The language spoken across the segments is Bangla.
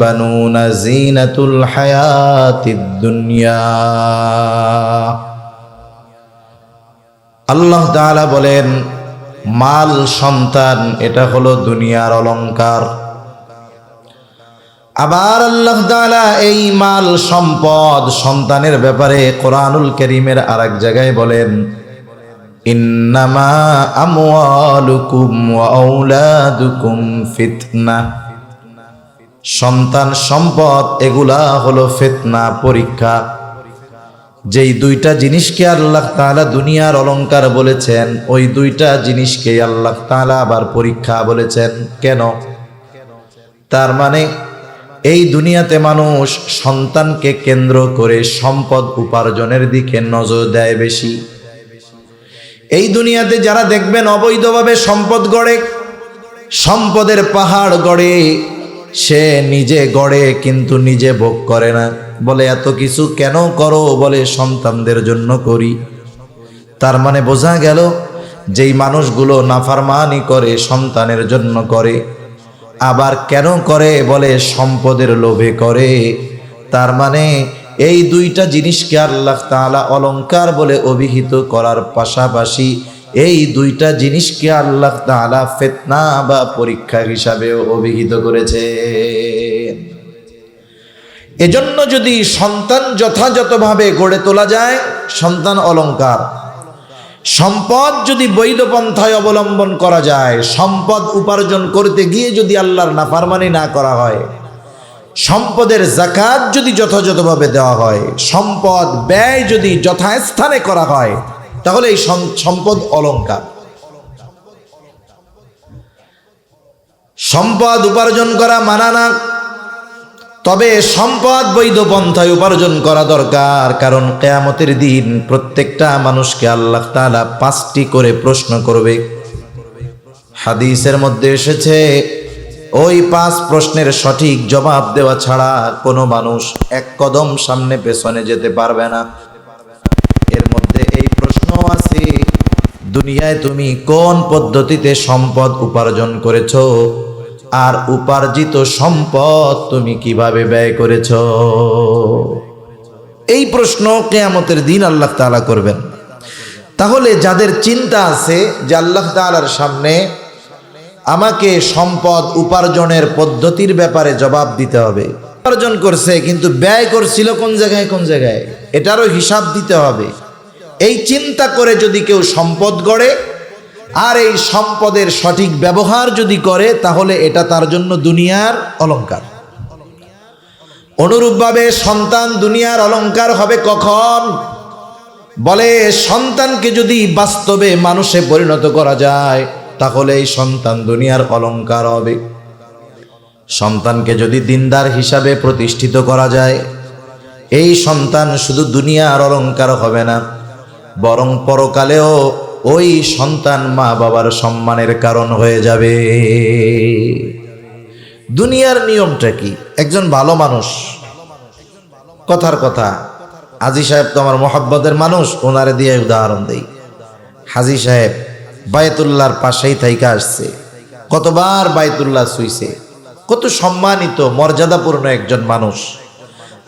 বানুনা জিনাতুল হায়াতিদ দুনিয়া। আল্লাহ তাআলা বলেন, মাল সন্তান এটা হলো দুনিয়ার অলংকার। আবার আল্লাহ তাআলা এই মাল সম্পদ সন্তানের ব্যাপারে কোরআনুল কারীমের আরেক জায়গায় বলেন, ইন্নামা আমওয়ালুকুম ওয়া আওলাদুকুম ফিতনা। সন্তান সম্পদ এগুলা হলো ফিতনা, পরীক্ষা। যেই দুইটা জিনিসকে আল্লাহ তাআলা দুনিয়ার অলংকার বলেছেন, ওই দুইটা জিনিসকে আল্লাহ তাআলা আবার পরীক্ষা বলেছেন। কেন? তার মানে এই দুনিয়াতে মানুষ সন্তানকে কেন্দ্র করে সম্পদ উপার্জনের দিকে নজর দেয় বেশি। এই দুনিয়াতে যারা দেখবেন অবৈধভাবে সম্পদ গড়ে, সম্পদের পাহাড় গড়ে, সে নিজে গড়ে কিন্তু নিজে ভোগ করে না। বলে এত কিছু কেন করো? বলে সন্তানদের জন্য করি। তার মানে বোঝা গেল যেই মানুষগুলো নাফরমানি করে সন্তানের জন্য করে। আবার কেন করে? বলে সম্পদের লোভে করে। তার মানে এই দুইটা জিনিসকে আল্লাহ তাআলা অলংকার বলে অভিহিত করার পাশাপাশি এই দুইটা জিনিসকে আল্লাহ তাআলা ফিতনা বা পরীক্ষা হিসাবেও অভিহিত করেছে। এজন্য যদি সন্তান যথাযথভাবে গড়ে তোলা যায়, সন্তান অলংকার। সম্পদ যদি বৈধ পন্থায় অবলম্বন করা যায়, সম্পদ উপার্জন করতে গিয়ে যদি আল্লাহর নাফরমানি না করা হয়, সম্পদের যাকাত যদি যথাযথভাবে দেওয়া হয়, সম্পদ ব্যয় যদি যথাস্থানে করা হয়, তাহলে এই সম্পদ অলংকার। সম্পদ উপার্জন করা মানা না, তবে সম্পদ বৈধ পন্থায় উপার্জন করা দরকার। কারণ কিয়ামতের দিন প্রত্যেকটা মানুষকে আল্লাহ তাআলা 5টি করে প্রশ্ন করবে। হাদিসের মধ্যে এসেছে, ওই 5 প্রশ্নের সঠিক জবাব দেওয়া ছাড়া কোনো মানুষ এক কদম সামনে পেছনে যেতে পারবে না। এর মধ্যে এই প্রশ্ন আছে, দুনিয়ায় তুমি কোন পদ্ধতিতে সম্পদ উপার্জন করেছো, আর উপার্জিত সম্পদ তুমি কিভাবে ব্যয় করেছো। এই প্রশ্ন কিয়ামতের দিন আল্লাহ তাআলা করবেন। তাহলে যাদের চিন্তা আছে যে আল্লাহ তাআলার সামনে আমাকে সম্পদ উপার্জনের পদ্ধতির ব্যাপারে জবাব দিতে হবে, উপার্জন করছে কিন্তু ব্যয় করছিল কোন জায়গায় কোন জায়গায়, এটারও হিসাব দিতে হবে। এই চিন্তা করে যদি কেউ সম্পদ গড়ে আর এই সম্পদের সঠিক ব্যবহার যদি করে, তাহলে এটা তার জন্য দুনিয়ার অলংকার। অনুরূপভাবে সন্তান দুনিয়ার অলংকার হবে কখন? বলে সন্তানকে যদি বাস্তবে মানুষে পরিণত করা যায়, তাহলে এই সন্তান দুনিয়ার অলংকার হবে। সন্তানকে যদি দিনদার হিসাবে প্রতিষ্ঠিত করা যায়, এই সন্তান শুধু দুনিয়ার অলংকার হবে না, বরং পরকালেও ওই সন্তান মা বাবার সম্মানের কারণ হয়ে যাবে। দুনিয়ার নিয়মটা কি? একজন ভালো মানুষ, কথার কথা, হাজী সাহেব তো আমার মহব্বতের মানুষ, ওনারে দিয়ে উদাহরণ দেই। হাজী সাহেব বায়তুল্লাহর পাশেই থাইকা আসছে, কতবার বায়তুল্লাহ ছুঁইছে, কত সম্মানিত মর্যাদাপূর্ণ একজন মানুষ।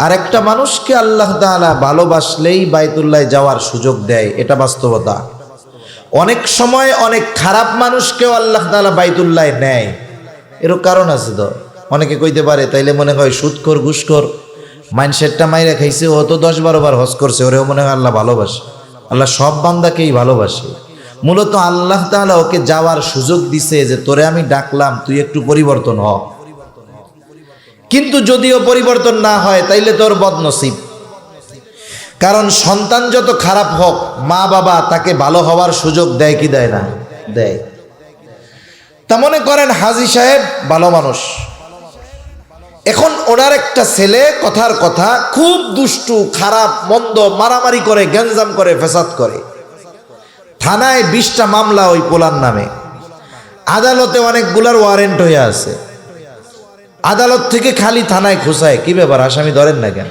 আর একটা মানুষকে আল্লাহ তাআলা ভালোবাসলেই বায়তুল্লাহ যাওয়ার সুযোগ দেয়, এটা বাস্তবতা। অনেক সময় অনেক খারাপ মানুষকেও আল্লাহ তাআলা বাইতুল্লাহ নেয়, এর কারণ আছে। তো অনেকে কইতে পারে তাইলে মনে হয় সুদখোর ঘুষখোর মাইন্ডসেটটা মাইরা খাইছে, ও তো 10-12 বার হজ করছে, ওরেও মনে হয় আল্লাহ ভালোবাসে। আল্লাহ সব বান্দাকেই ভালোবাসে। মূলত আল্লাহ তাআলা ওকে যাওয়ার সুযোগ দিছে যে তোরে আমি ডাকলাম, তুই একটু পরিবর্তন হ। কিন্তু যদিও পরিবর্তন না হয় তাইলে তোর বদনসিব। কারণ সন্তান যত খারাপ হোক, মা বাবা তাকে ভালো হওয়ার সুযোগ দেয় কি দেয় না? দেয়। তা মনে করেন হাজী সাহেব ভালো মানুষ, এখন ওনার একটা ছেলে কথার কথা খুব দুষ্টু, খারাপ, মন্দ, মারামারি করে, গ্যাঞ্জাম করে, ফেসাদ করে। থানায় 20টা মামলা ওই পোলার নামে, আদালতে অনেকগুলার ওয়ারেন্ট হয়ে আছে। আদালত থেকে খালি থানায় খোঁচায়, কি ব্যাপার আসামি ধরেন না কেন?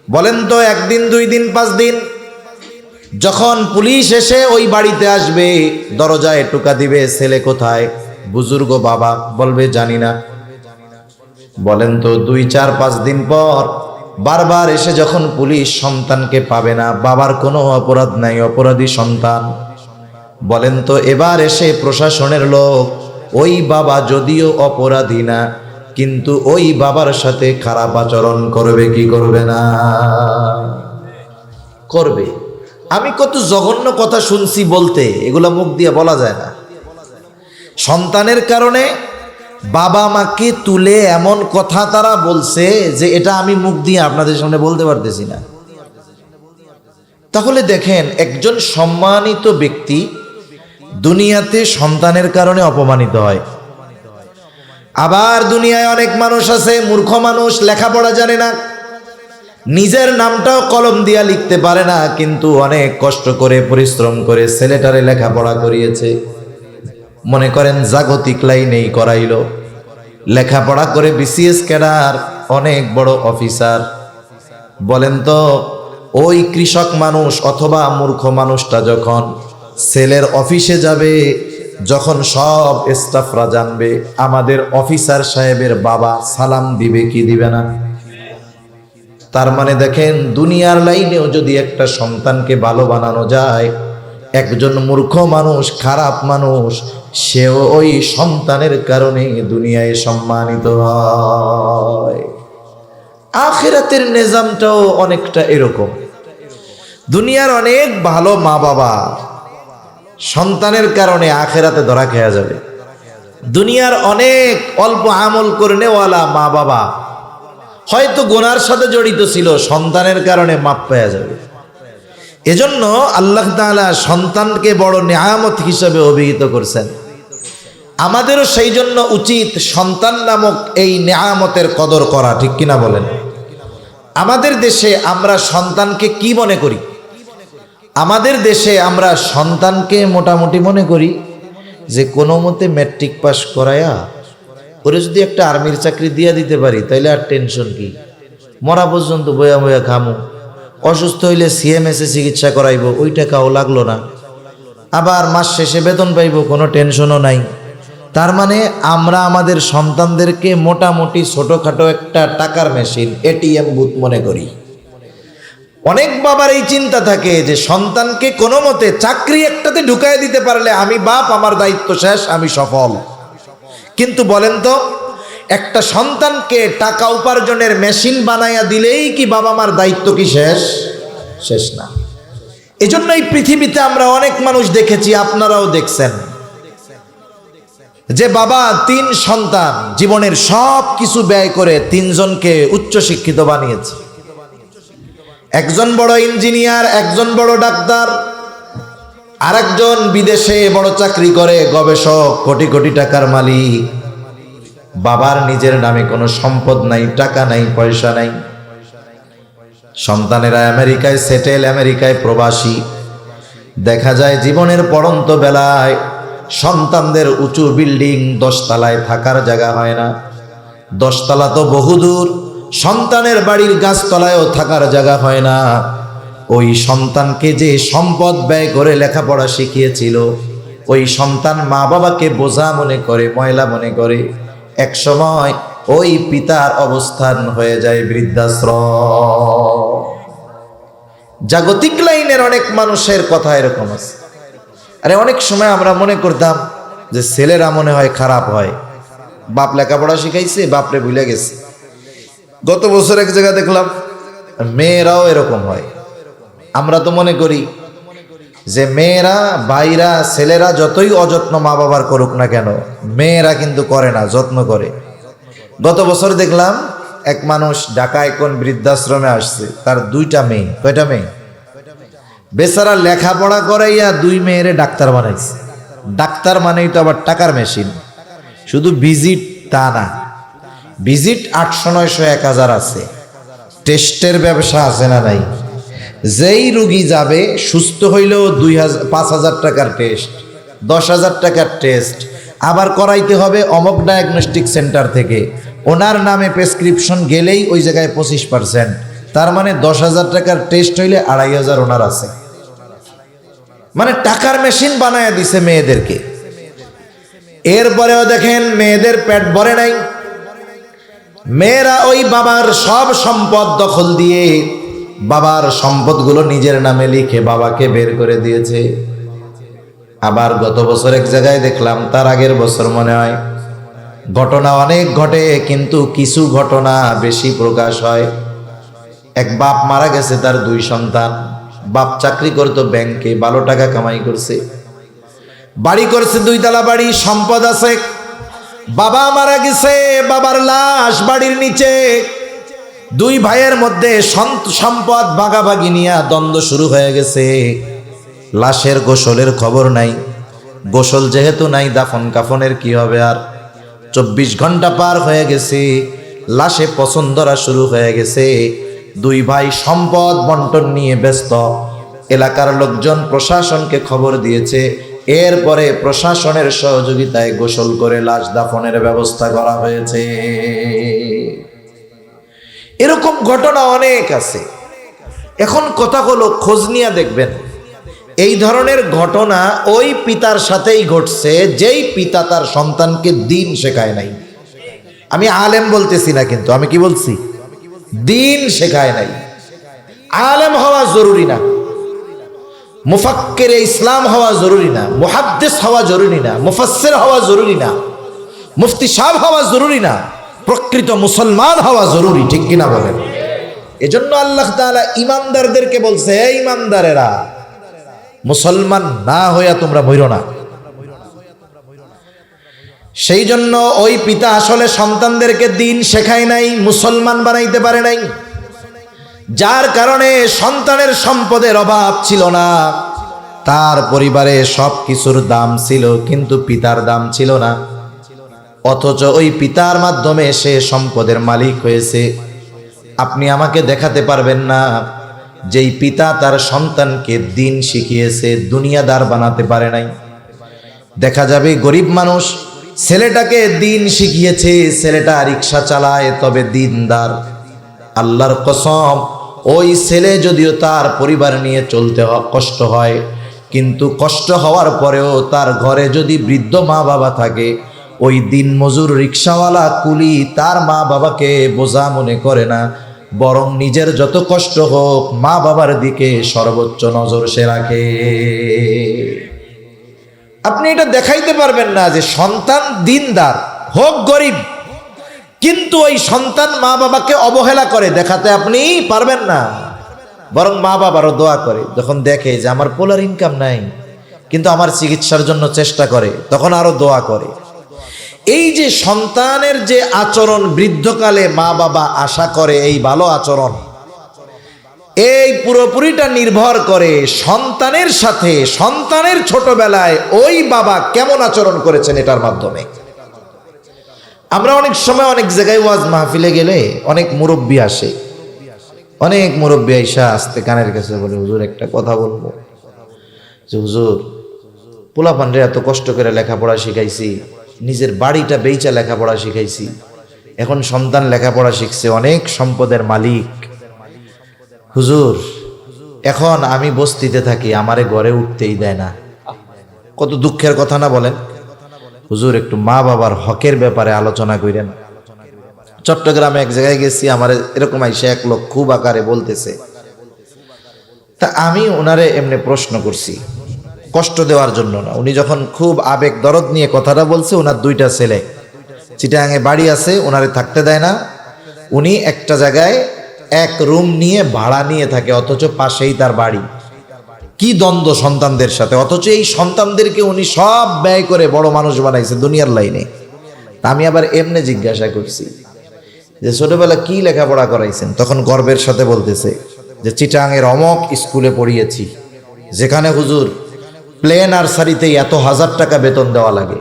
বলেন তো, 1 দিন 2 দিন 5 দিন যখন পুলিশ এসে ওই বাড়িতে আসবে, দরজায় টোকা দিবে, ছেলে কোথায়? বুজুর্গ বাবা বলবে জানি না। বলেন তো 2-4-5 দিন পর বারবার এসে যখন পুলিশ সন্তানকে পাবে না, বাবার কোনো অপরাধ নাই, অপরাধী সন্তান, বলেন তো এবার এসে প্রশাসনের লোক ওই বাবা যদিও অপরাধী না, কিন্তু ওই বাবার সাথে খারাপ আচরণ করবে কি করবে না? করবে। আমি কত জঘন্য কথা শুনছি বলতে, এগুলা মুখ দিয়ে বলা যায় না। সন্তানের কারণে বাবা মাকে তুলে এমন কথা তারা বলছে যে এটা আমি মুখ দিয়ে আপনাদের সামনে বলতে পারতেছি না। তাহলে দেখেন, একজন সম্মানিত ব্যক্তি দুনিয়াতে সন্তানের কারণে অপমানিত হয়। আবার দুনিয়ায় অনেক মানুষ আছে, মূর্খ মানুষ, লেখাপড়া জানে না, নিজের নামটাও কলম দিয়া লিখতে পারে না, কিন্তু অনেক কষ্ট করে পরিশ্রম করে ছেলেটারে লেখাপড়া করিয়েছে। মনে করেন জাগতিক লাইনেই করাইলো, লেখাপড়া করে বিসিএস ক্যাডার, অনেক বড় অফিসার। বলেন তো ওই কৃষক মানুষ অথবা মূর্খ মানুষটা যখন ছেলের অফিসে যাবে, যখন সব স্টাফরা জানবে আমাদের অফিসার সাহেবের বাবা, সালাম দিবে কি দিবে না? তার মানে দেখেন, দুনিয়ার লাইনেও যদি একটা সন্তানকে ভালো বানানো যায়, একজন মূর্খ মানুষ, খারাপ মানুষ, সেও ওই সন্তানের কারণে দুনিয়ায় সম্মানিত হয়। আখিরাতের নিজামটাও অনেকটা এরকম। দুনিয়ার অনেক ভালো মা বাবা সন্তানের কারণে আখিরাতে ধরা খেয়ে যাবে। দুনিয়ার অনেক অল্প আমল করনেওয়ালা মা বাবা হয়তো গুনার সাথে জড়িত ছিল, সন্তানের কারণে মাপ পেয়ে যাবে। এজন্য আল্লাহ তাআলা সন্তানকে বড় নিয়ামত হিসেবে অভিহিত করছেন। আমাদেরও সেই জন্য উচিত সন্তান নামক এই নিয়ামতের কদর করা, ঠিক কিনা বলেন? আমাদের দেশে আমরা সন্তানকে কি মনে করি? আমাদের দেশে আমরা সন্তানকে মোটামুটি মনে করি যে কোনো মতে ম্যাট্রিক পাস করায়া ওরে যদি একটা আর্মির চাকরি দিয়ে দিতে পারি তাইলে আর টেনশন কি, মরা পর্যন্ত বয়া বয়া খামু, অসুস্থ হইলে সিএমএসে চিকিৎসা করাইব, ওই টাকাও লাগলো না, আবার মাস শেষে বেতন পাইব, কোনো টেনশনও নাই। তার মানে আমরা আমাদের সন্তানদেরকে মোটামুটি ছোটোখাটো একটা টাকার মেশিন, এটিএম বুথ মনে করি। অনেক বাবার এই চিন্তা থাকে যে সন্তানকে কোনো মতে চাকরি একটাতে ঢুকাই দিতে পারলে আমি বাপ, আমার দায়িত্ব শেষ, আমি সফল। কিন্তু বলেন তো, একটা সন্তানকে টাকা উপার্জনের মেশিন বানাইয়া দিলেই কি বাবা মার দায়িত্ব কি শেষ? শেষ না। এজন্য এই পৃথিবীতে আমরা অনেক মানুষ দেখেছি, আপনারাও দেখছেন, যে বাবা 3 সন্তান, জীবনের সব কিছু ব্যয় করে 3 জনকে উচ্চ শিক্ষিত বানিয়েছে। একজন বড় ইঞ্জিনিয়ার, একজন বড় ডাক্তার, আরেকজন বিদেশে বড় চাকরি করে, গবেষক, কোটি কোটি টাকার মালিক। বাবার নিজের নামে কোনো সম্পদ নাই, টাকা নাই, পয়সা নাই। সন্তানেরা আমেরিকায় সেটেল, আমেরিকায় প্রবাসী। দেখা যায় জীবনের পড়ন্ত বেলায় সন্তানদের উঁচু বিল্ডিং 10 তলায় থাকার জায়গা হয় না, 10 তলা তো বহুদূর, সন্তানের বাড়ির গাছতলায়ও থাকার জায়গা হয় না। ওই সন্তানকে যে সম্পদ ব্যয় করে লেখাপড়া শিখিয়েছিল, ওই সন্তান মা বাবাকে বোঝা মনে করে, ময়লা মনে করে। এক সময় ওই পিতার অবস্থান হয়ে যায় বৃদ্ধাশ্রম। জাগতিক লাইনের অনেক মানুষের কথা এরকম আছে। আরে অনেক সময় আমরা মনে করতাম যে ছেলেরা মনে হয় খারাপ হয়, বাপ লেখাপড়া শিখাইছে, বাপরে ভুলে গেছে। গত বছর এক জায়গায় দেখলাম মেয়েরাও এরকম হয়। আমরা তো মনে করি যে মেয়েরা, ভাইরা, ছেলেরা যতই অযত্ন মা বাবার করুক না কেন, মেয়েরা কিন্তু করে না, যত্ন করে। গত বছর দেখলাম এক মানুষ ঢাকায় কোন বৃদ্ধাশ্রমে আসছে, তার 2টা মেয়ে। কয়টা মেয়ে? বেচারা লেখাপড়া করাইয়া 2 মেয়েরে ডাক্তার বানাইছে। ডাক্তার মানেই তো আবার টাকার মেশিন। শুধু ভিজিট তা না, ভিজিট 800, 900, 1000 আছে। টেস্টের ব্যবসা আছে না নাই? যেই রুগী যাবে সুস্থ হইলেও 5,000 টাকার টেস্ট, 10,000 টাকার টেস্ট, আবার করাইতে হবে অমক ডায়াগনস্টিক সেন্টার থেকে। ওনার নামে প্রেসক্রিপশন গেলেই ওই জায়গায় 25%। তার মানে 10,000 টাকার টেস্ট হইলে 2,500 ওনার আছে। মানে টাকার মেশিন বানায় দিছে মেয়েদেরকে। এরপরেও দেখেন মেয়েদের পেট ভরে নাই, মেয়েরা ওই বাবার সব সম্পদ দখল দিয়ে বাবার সম্পদগুলো নিজের নামে লিখে বাবাকে বের করে দিয়েছে। আবার গত বছর এক জায়গায় দেখলাম, তার আগের বছর মনে হয়, ঘটনা অনেক ঘটে কিন্তু কিছু ঘটনা বেশি প্রকাশ হয়। এক বাপ মারা গেছে, তার 2 সন্তান। বাপ চাকরি করতো ব্যাংকে, ভালো টাকা কামাই করছে, বাড়ি করছে 2 তলা বাড়ি, সম্পদ আছে। বাবা মারা গেছে, বাবার লাশ বাড়ির নিচে। 2 ভাইয়ের মধ্যে সম্পদ ভাগাভাগি নিয়ে দ্বন্দ্ব শুরু হয়ে গেছে। লাশের গোসলের খবর নাই, গোসল যেহেতু নাই, দাফন কাফনের কি হবে আর? 24 ঘন্টা পার হয়ে গেছে, লাশে পচন ধরা শুরু হয়ে গেছে। 2 ভাই সম্পদ বন্টন নিয়ে ব্যস্ত। এলাকার লোকজন প্রশাসনকে খবর দিয়েছে, এরপরে প্রশাসনের সহযোগিতায় গোসল করে লাশ দাফনের ব্যবস্থা করা হয়েছে। এরকম ঘটনা অনেক আছে। এখন কথা হলো, খোঁজ নিয়ে দেখবেন এই ধরনের ঘটনা ওই পিতার সাথেই ঘটছে যেই পিতা তার সন্তানকে দ্বীন শেখায় নাই। আমি আলেম বলতেছি না, কিন্তু আমি কি বলছি? দ্বীন শেখায় নাই। আলেম হওয়া জরুরি না, মুফাক্কিরে ইসলাম হওয়া জরুরি না, মুহাদ্দিস হওয়া জরুরি না, মুফাসসির হওয়া জরুরি না, মুফতি সাহেব হওয়া জরুরি না, প্রকৃত মুসলমান হওয়া জরুরি। ঠিক কিনা বলেন? এজন্য আল্লাহ তাআলা ইমানদারদেরকে বলছে, হে ইমানদারেরা, মুসলমান না হইয়া তোমরা মইরো না। সেই জন্য ওই পিতা আসলে সন্তানদেরকে দ্বীন শেখায় নাই, মুসলমান বানাইতে পারে নাই, যার কারণে সন্তানের সম্পদের অভাব ছিল না। তার পরিবারে সব কিছুর দাম ছিল, কিন্তু পিতার দাম ছিল না। অথচ ওই পিতার মাধ্যমে সে সম্পদের মালিক হয়েছে। আপনি আমাকে দেখাতে পারবেন না যেই পিতা তার সন্তানকে দ্বীন শিখিয়েছে, দুনিয়াদার বানাতে পারে নাই। দেখা যাবে গরিব মানুষ ছেলেটাকে দ্বীন শিখিয়েছে, ছেলেটা রিক্সা চালায় তবে দ্বীনদার। আল্লাহর কসম, ওই ছেলে যদিও তার পরিবার নিয়ে চলতে কষ্ট হয়, কিন্তু কষ্ট হওয়ার পরেও তার ঘরে যদি বৃদ্ধ মা বাবা থাকে, ওই দিন মজুর রিক্সাওয়ালা কুলি তার মা বাবাকে বোঝা মনে করে না, বরং নিজের যত কষ্ট হোক মা বাবার দিকে সর্বোচ্চ নজর সে রাখে। আপনি এটা দেখাইতে পারবেন না যে সন্তান দিনদার হোক গরিব, কিন্তু ওই সন্তান মা বাবাকে অবহেলা করে, দেখাতে আপনি পারবেন না। বরং মা বাবারও দোয়া করে, যখন দেখে যে আমার পোলার ইনকাম নাই কিন্তু আমার চিকিৎসার জন্য চেষ্টা করে, তখন আরো দোয়া করে। এই যে সন্তানের যে আচরণ বৃদ্ধকালে মা বাবা আশা করে, এই ভালো আচরণ, এই পুরোপুরিটা নির্ভর করে সন্তানের সাথে। সন্তানের ছোটবেলায় ওই বাবা কেমন আচরণ করেছেন এটার মাধ্যমে। আমরা অনেক সময় অনেক জায়গায় ওয়াজ মাহফিলে গেলে অনেক মুরব্বী আসে, অনেক মুরব্বী আইসা আসতে কানের কাছে বলে, হুজুর একটা কথা বলবো, যে হুজুর পোলাপানরে এত কষ্ট করে লেখাপড়া শিখাইছি, নিজের বাড়িটা বেচা লেখাপড়া শিখাইছি, এখন সন্তান লেখাপড়া শিখছে, অনেক সম্পদের মালিক। হুজুর এখন আমি বস্তিতে থাকি, আমারে ঘরে উঠতেই দেয় না। কত দুঃখের কথা না বলেন? হুজুর একটু মা বাবার হকের ব্যাপারে আলোচনা করেন। চট্টগ্রামে এক জায়গায় গেছি, আমার এরকম আইসা এক লোক খুব আকারে বলতেছে। তা আমি ওনারে এমনি প্রশ্ন করছি, কষ্ট দেওয়ার জন্য না। উনি যখন খুব আবেগ দরদ নিয়ে কথাটা বলছে, ওনার 2টা ছেলে চিটাগাঙে বাড়ি আছে, ওনারে থাকতে দেয় না। উনি একটা জায়গায় এক রুম নিয়ে ভাড়া নিয়ে থাকে, অথচ পাশেই তার বাড়ি। কি দ্বন্দ্ব সন্তানদের সাথে, অথচ এই সন্তানদেরকে উনি সব ব্যয় করে বড় মানুষ বানাইছে দুনিয়ার লাইনে। আমি আবার এমনি জিজ্ঞাসা করছি যে ছোটবেলা কি লেখাপড়া করাইছেন? তখন গর্বের সাথে বলতেছে যে চিটাগাঙের অমক স্কুলে পড়িয়েছি, যেখানে হুজুর প্লে নার্সারিতেই এত 1000 টাকা বেতন দেওয়া লাগে।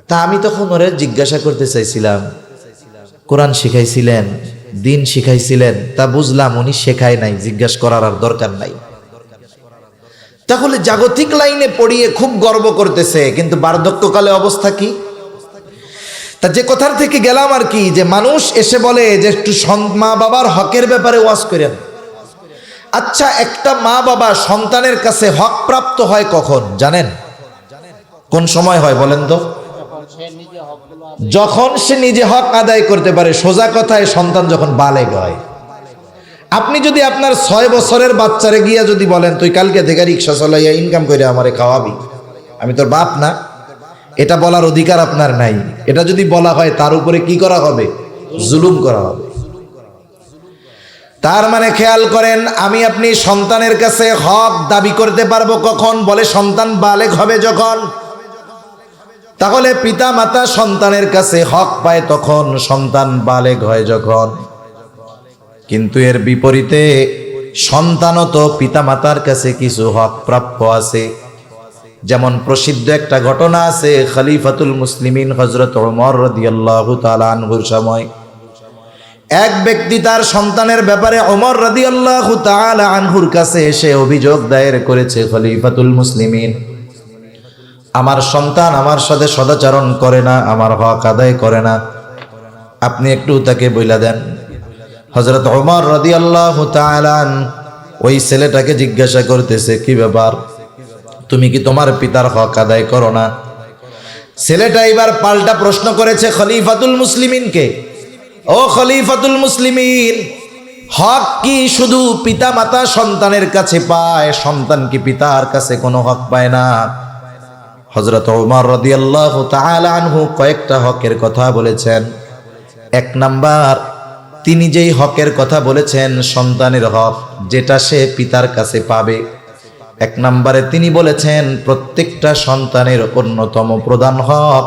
তা আমি তখন ওরে জিজ্ঞাসা করতে চাইছিলাম, কোরআন শিখাইছিলেন, দিন শিখাইছিলেন? তা বুঝলাম উনি শেখায় নাই, জিজ্ঞাসা করার আর দরকার নাই। তাহলে জাগতিক লাইনে পড়িয়ে খুব গর্ব করতেছে, কিন্তু বার্ধক্যকালে অবস্থা কি? তা যে কথার থেকে গেলাম আর কি, যে মানুষ এসে বলে যে একটু মা বাবার হকের ব্যাপারে ওয়াজ করেন। আচ্ছা, একটা মা বাবা সন্তানের কাছে হক প্রাপ্ত হয় কখন জানেন? কোন সময় হয় বলেন তো? যখন সে নিজে হক আদায় করতে পারে, সোজা কথায় সন্তান যখন বালেগ হয়। আপনি যদি আপনার 6 বছরের বাচ্চারে গিয়া যদি বলেন তুই কালকে থেকে রিক্সা চালাইয়া ইনকাম করে আমারে খাওয়াবি, আমি তোর বাপ না, এটা বলার অধিকার আপনার নাই। এটা যদি বলা হয় তার উপরে কি করা হবে? জুলুম করা হবে। তার মানে খেয়াল করেন, আমি আপনি সন্তানের কাছে হক দাবি করতে পারবো কখন? বলে সন্তান বালেগ হবে যখন। তাহলে পিতা মাতা সন্তানের কাছে হক পায় তখন, সন্তান বালেগ হয় যখন। কিন্তু এর বিপরীতে সন্তানও তো পিতা মাতার কাছে কিছু হক প্রাপ্য আছে। যেমন প্রসিদ্ধ একটা ঘটনা আছে, খলিফাতুল মুসলিমিন হযরত ওমর রাদিয়াল্লাহু তাআলা আনহুর সময় এক ব্যক্তি তার সন্তানের ব্যাপারে ওমর রাদিয়াল্লাহু তাআলা আনহুর কাছে এসে অভিযোগ দায়ের করেছে, খলিফাতুল মুসলিমিন, আমার সন্তান আমার সাথে সদাচরণ করে না, আমার হক আদায় করে না, আপনি একটু তাকে বইলা দেন। হযরত ওমর রাদিয়াল্লাহু তাআলা ওই ছেলেটাকে জিজ্ঞাসা করতেছে, কি ব্যাপার, তুমি কি তোমার পিতার হক আদায় করো না? ছেলেটা এবার পাল্টা প্রশ্ন করেছে খলিফাতুল মুসলিমিনকে, ও খলিফাতুল মুসলিমিন, হক কি শুধু পিতা মাতা সন্তানের কাছে পায়? সন্তান কি পিতার কাছে কোনো হক পায় না? হযরত ওমর রাদিয়াল্লাহু তাআলা আনহু কয়েকটা হকের কথা বলেছেন। 1 নাম্বার, তিনি যেই হকের কথা বলেছেন সন্তানের হক, যেটা সে পিতার কাছে পাবে, 1 নম্বরে তিনি বলেছেন প্রত্যেকটা সন্তানের অন্যতম প্রধান হক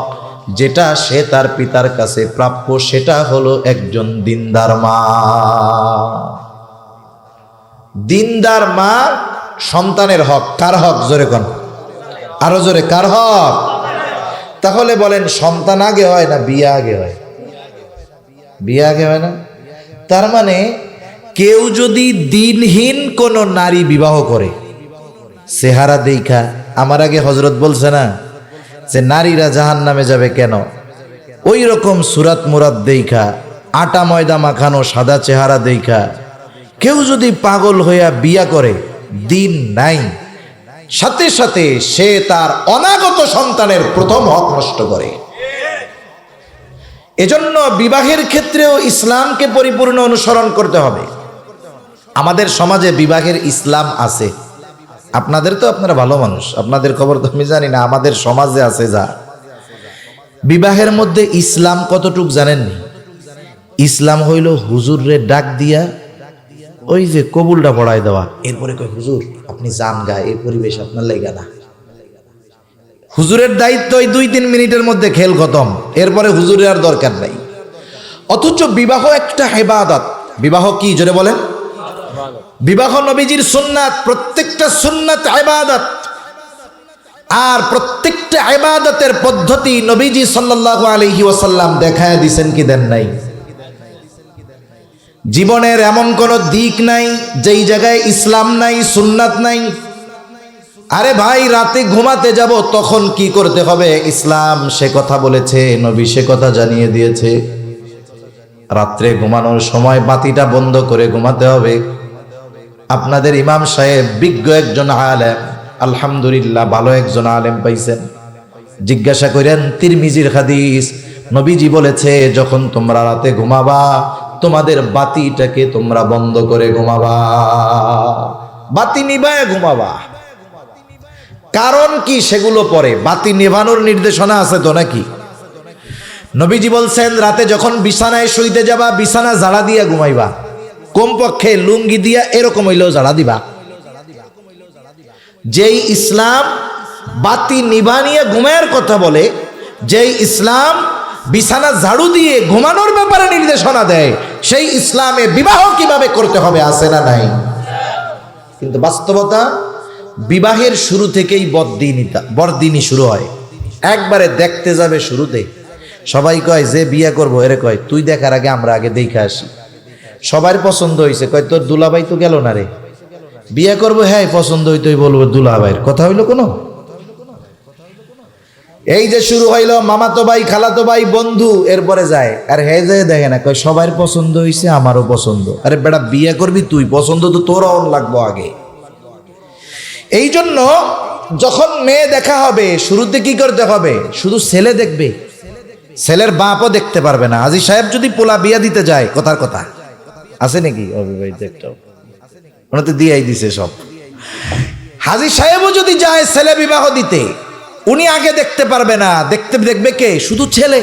যেটা সে তার পিতার কাছে প্রাপ্য, সেটা হলো একজন দিনদার মা। দিনদার মা সন্তানের হক। কার হক? জোরে কোন, আরো জোরে, কার হক? তাহলে বলেন সন্তান আগে হয় না বিয়ে আগে হয়? বিয়ে আগে হয় না? তার মানে কেউ যদি দিনহীন কোন নারী বিবাহ করে, চেহারা দেখা, আমার আগে হযরত বলছে না যে নারীরা জাহান্নামে যাবে কেন, ওই রকম সুরাত মুরাত দেখা, আটা ময়দা মাখানো সাদা চেহারা দেখা কেউ যদি পাগল হইয়া বিয়া করে, দিন নাই, সাথে সাথে সে তার অনাগত সন্তানের প্রথম হক নষ্ট করে। এজন্য বিবাহের ক্ষেত্রেও ইসলামকে পরিপূর্ণ অনুসরণ করতে হবে। আমাদের সমাজে বিবাহের ইসলাম আছে, আপনাদের তো, আপনারা ভালো মানুষ, আপনাদের খবর তো আমি জানি না, আমাদের সমাজে আছে যা। বিবাহের মধ্যে ইসলাম কতটুক জানেননি? ইসলাম হইল হুজুররে ডাক দিয়া ওই যে কবুলটা পড়ায় দেওয়া, এরপরে কই হুজুর আপনি যান গা, এই পরিবেশ আপনার লাগা না। হুজুরের দায়িত্ব ওই 2-3 মিনিটের মধ্যে খেল খতম, এরপরে হুজুরের আর দরকার নাই। অথচ বিবাহ একটা ইবাদত। বিবাহ কি জোরে বলেন? বিবাহ নবীজির সুন্নাত, প্রত্যেকটা সুন্নাত ইবাদত। আর প্রত্যেকটা ইবাদতের পদ্ধতি নবীজি সাল্লাল্লাহু আলাইহি ওয়াসাল্লাম দেখায় দিবেন কি দেন নাই? জীবনের এমন কোন দিক নাই যেই জায়গায় ইসলাম নাই, সুন্নাত নাই। আরে ভাই, রাতে ঘুমাতে যাব তখন কি করতে হবে, ইসলাম সে কথা বলেছে, নবী সে কথা জানিয়ে দিয়েছে। রাত্রে ঘুমানোর সময় বাতিটা বন্ধ করে ঘুমাতে হবে। আপনাদের ইমাম সাহেব বিজ্ঞ একজন আলেম, আলহামদুলিল্লাহ ভালো একজন আলেম পাইছেন। জিজ্ঞাসা করেন তিরমিজির হাদিস, নবীজি বলেছে যখন তোমরা রাতে ঘুমাবা তোমাদের বাতিটাকে তোমরা বন্ধ করে ঘুমাবা, বাতি নিভায় ঘুমাবা। কারণ কি সেগুলো পরে, বাতি নেভানোর নির্দেশনা আছে তো নাকি? নবীজি বলছেন রাতে যখন বিছানায় শুইতে যাবা বিছানা ঝাড়া দিয়া ঘুমাইবা, কমপক্ষে লুঙ্গি দিয়া এরকম হইলেও ঝাড়া দিবা। যেই ইসলাম বাতি নিভানিয়ে ঘুমায়ের কথা বলে, যেই ইসলাম বিছানা ঝাড়ু দিয়ে ঘুমানোর ব্যাপারে নির্দেশনা দেয়, সেই ইসলামে বিবাহ কিভাবে করতে হবে আছে না নাই? কিন্তু বাস্তবতা বিবাহের শুরু থেকেই বরদিনী শুরু হয়। একবারে দেখতে যাবে শুরুতে, সবাই কয় যে বিয়ে করবো, এরে কয় তুই দেখার আগে আমরা আগে দেখে আসি। সবার পছন্দ হয়েছে, কয় তোর দুলাভাই তো গেল না রে, বিয়ে করবো, হ্যাঁ পছন্দ হইতোই বলবো দুলাভাইয়ের কথা হইলো কোনো। এই যে শুরু হইলো মামাতো ভাই, খালাতো ভাই, বন্ধু, এরপরে যায় আর হ্যাঁ যায় দেখে না, কয় সবার পছন্দ হয়েছে আমারও পছন্দ। আরে বেটা বিয়ে করবি তুই, পছন্দ তো তোর অন লাগবো আগে। এই জন্য যখন মেয়ে দেখা হবে শুরুতে কি করতে হবে, শুধু ছেলে দেখবে, ছেলের বাপও দেখতে পারবে না। হাজী সাহেব যদি পোলা বিয়া দিতে যায়, কথার কথা আছে নাকি অবিবাহিত একটাও? ওনা তো দিয়াই দিছে সব। হাজী সাহেবও যদি যায় ছেলে বিবাহ দিতে, উনি আগে দেখতে পারবে না, দেখবে কে? শুধু ছেলে।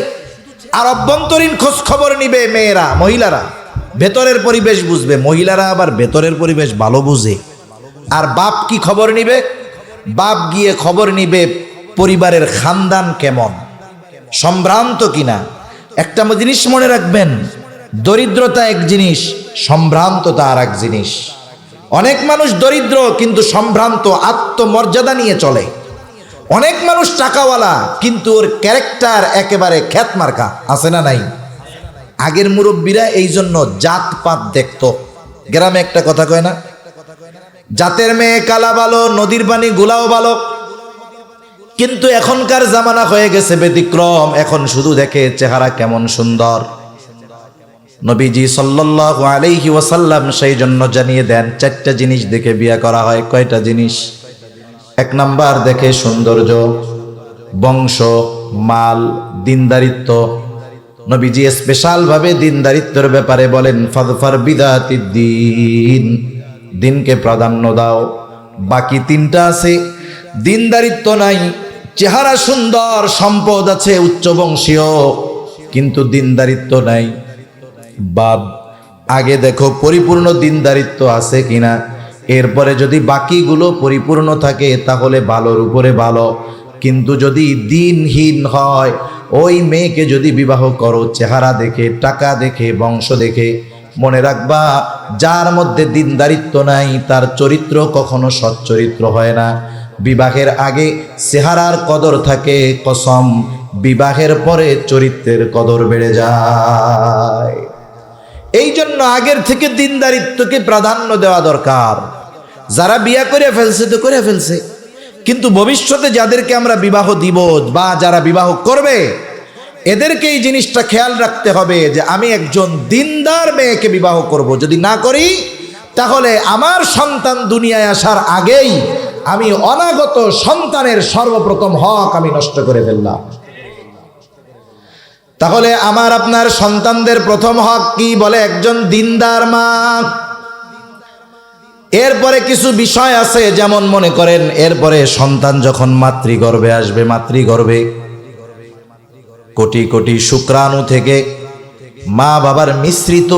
আর অভ্যন্তরীণ খোঁজ খবর নিবে মেয়েরা, মহিলারা ভেতরের পরিবেশ বুঝবে, মহিলারা আবার ভেতরের পরিবেশ ভালো বুঝে। আর বাপ কি খবর নিবে? বাপ গিয়ে খবর নিবে পরিবারের খানদান কেমন, সম্ভ্রান্ত কিনা। একটা জিনিস মনে রাখবেন, দরিদ্রতা এক জিনিস, সম্ভ্রান্ততা আর এক জিনিস। অনেক মানুষ দরিদ্র কিন্তু সম্ভ্রান্ত, আত্মমর্যাদা নিয়ে চলে। অনেক মানুষ টাকাওয়ালা কিন্তু ওর ক্যারেক্টার একেবারে খ্যাত মার্কা, আছে না নাই? আগের মুরব্বীরা এই জন্য জাতপাত দেখতো। গ্রামে একটা কথা কয় না, জাতের মেয়ে কালা ভালো, নদীর পানি গোলাও ভালো। কিন্তু এখনকার জামানা হয়ে গেছে ব্যতিক্রম, এখন শুধু দেখে চেহারা কেমন সুন্দর। নবীজি সাল্লাল্লাহু আলাইহি ওয়াসাল্লাম সেই জন্য জানিয়ে দেন, 4টা জিনিস দেখে বিয়ে করা হয়। কয়টা জিনিস? 1 নাম্বার দেখে সৌন্দর্য, বংশ, মাল, দিনদারিত্ব। নবীজি স্পেশাল ভাবে দিনদারিত্বের ব্যাপারে বলেন, ফাযফার বিযাতিদ দ্বীন, দিনকে প্রাধান্য দাও। বাকি 3টা আছে, দিনদারিত্ব নাই, চেহারা সুন্দর, সম্পদ আছে উচ্চবংশীয়, কিন্তু দিনদারিত্ব নাই। বাদ, আগে দেখো পরিপূর্ণ দিনদারিত্ব আছে কিনা, এরপরে যদি বাকিগুলো পরিপূর্ণ থাকে তাহলে ভালোর উপরে ভালো। কিন্তু যদি দিনহীন হয়, ওই মেয়েকে যদি বিবাহ করো চেহারা দেখে, টাকা দেখে, বংশ দেখে, মনে রাখবা যার মধ্যে দিনদারিত্ব নাই তার চরিত্র কখনো সচ্চরিত্র হয় না। বিবাহের আগে চেহারার কদর থাকে কসম, বিবাহের পরে চরিত্রের কদর বেড়ে যায়। এই জন্য আগের থেকে দিনদারিত্বকে প্রাধান্য দেওয়া দরকার। যারা বিয়া করে ফেলছে তো করে ফেলছে, কিন্তু ভবিষ্যতে যাদেরকে আমরা বিবাহ দিব বা যারা বিবাহ করবে, এদেরকে এই জিনিসটা খেয়াল রাখতে হবে যে আমি একজন দিনদার মেয়েকে বিবাহ করব। যদি না করি তাহলে আমার সন্তান দুনিয়ায় আসার আগেই আমি অনাগত সন্তানের সর্বপ্রথম হক আমি নষ্ট করে ফেললাম। তাহলে আমার আপনার সন্তানদের প্রথম হক কি? বলে একজন দিনদার মা। এরপরে কিছু বিষয় আছে, যেমন মনে করেন এরপরে সন্তান যখন মাতৃগর্ভে আসবে, মাতৃগর্ভে কোটি কোটি শুক্রাণু থেকে মা বাবার মিশ্রিত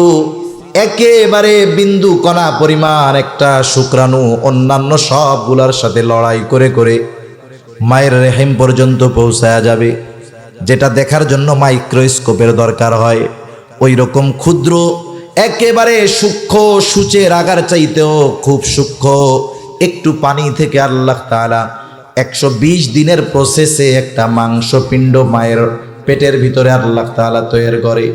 একেবারে বিন্দু কণা পরিমাণ একটা শুক্রাণু অন্যান্য সবগুলার সাথে লড়াই করে করে মায়ের রেহেম পর্যন্ত পৌঁছায়া যাবে, যেটা দেখার জন্য মাইক্রোস্কোপের দরকার হয়। ওই রকম ক্ষুদ্র একেবারে সূক্ষ্ম সূচের আগার চাইতেও খুব সূক্ষ্ম একটু পানি থেকে আল্লাহ তাআলা 120 দিনের প্রসেসে একটা মাংসপিণ্ড মায়ের পেটের ভিতরে আল্লাহ তাআলা তৈরি করে।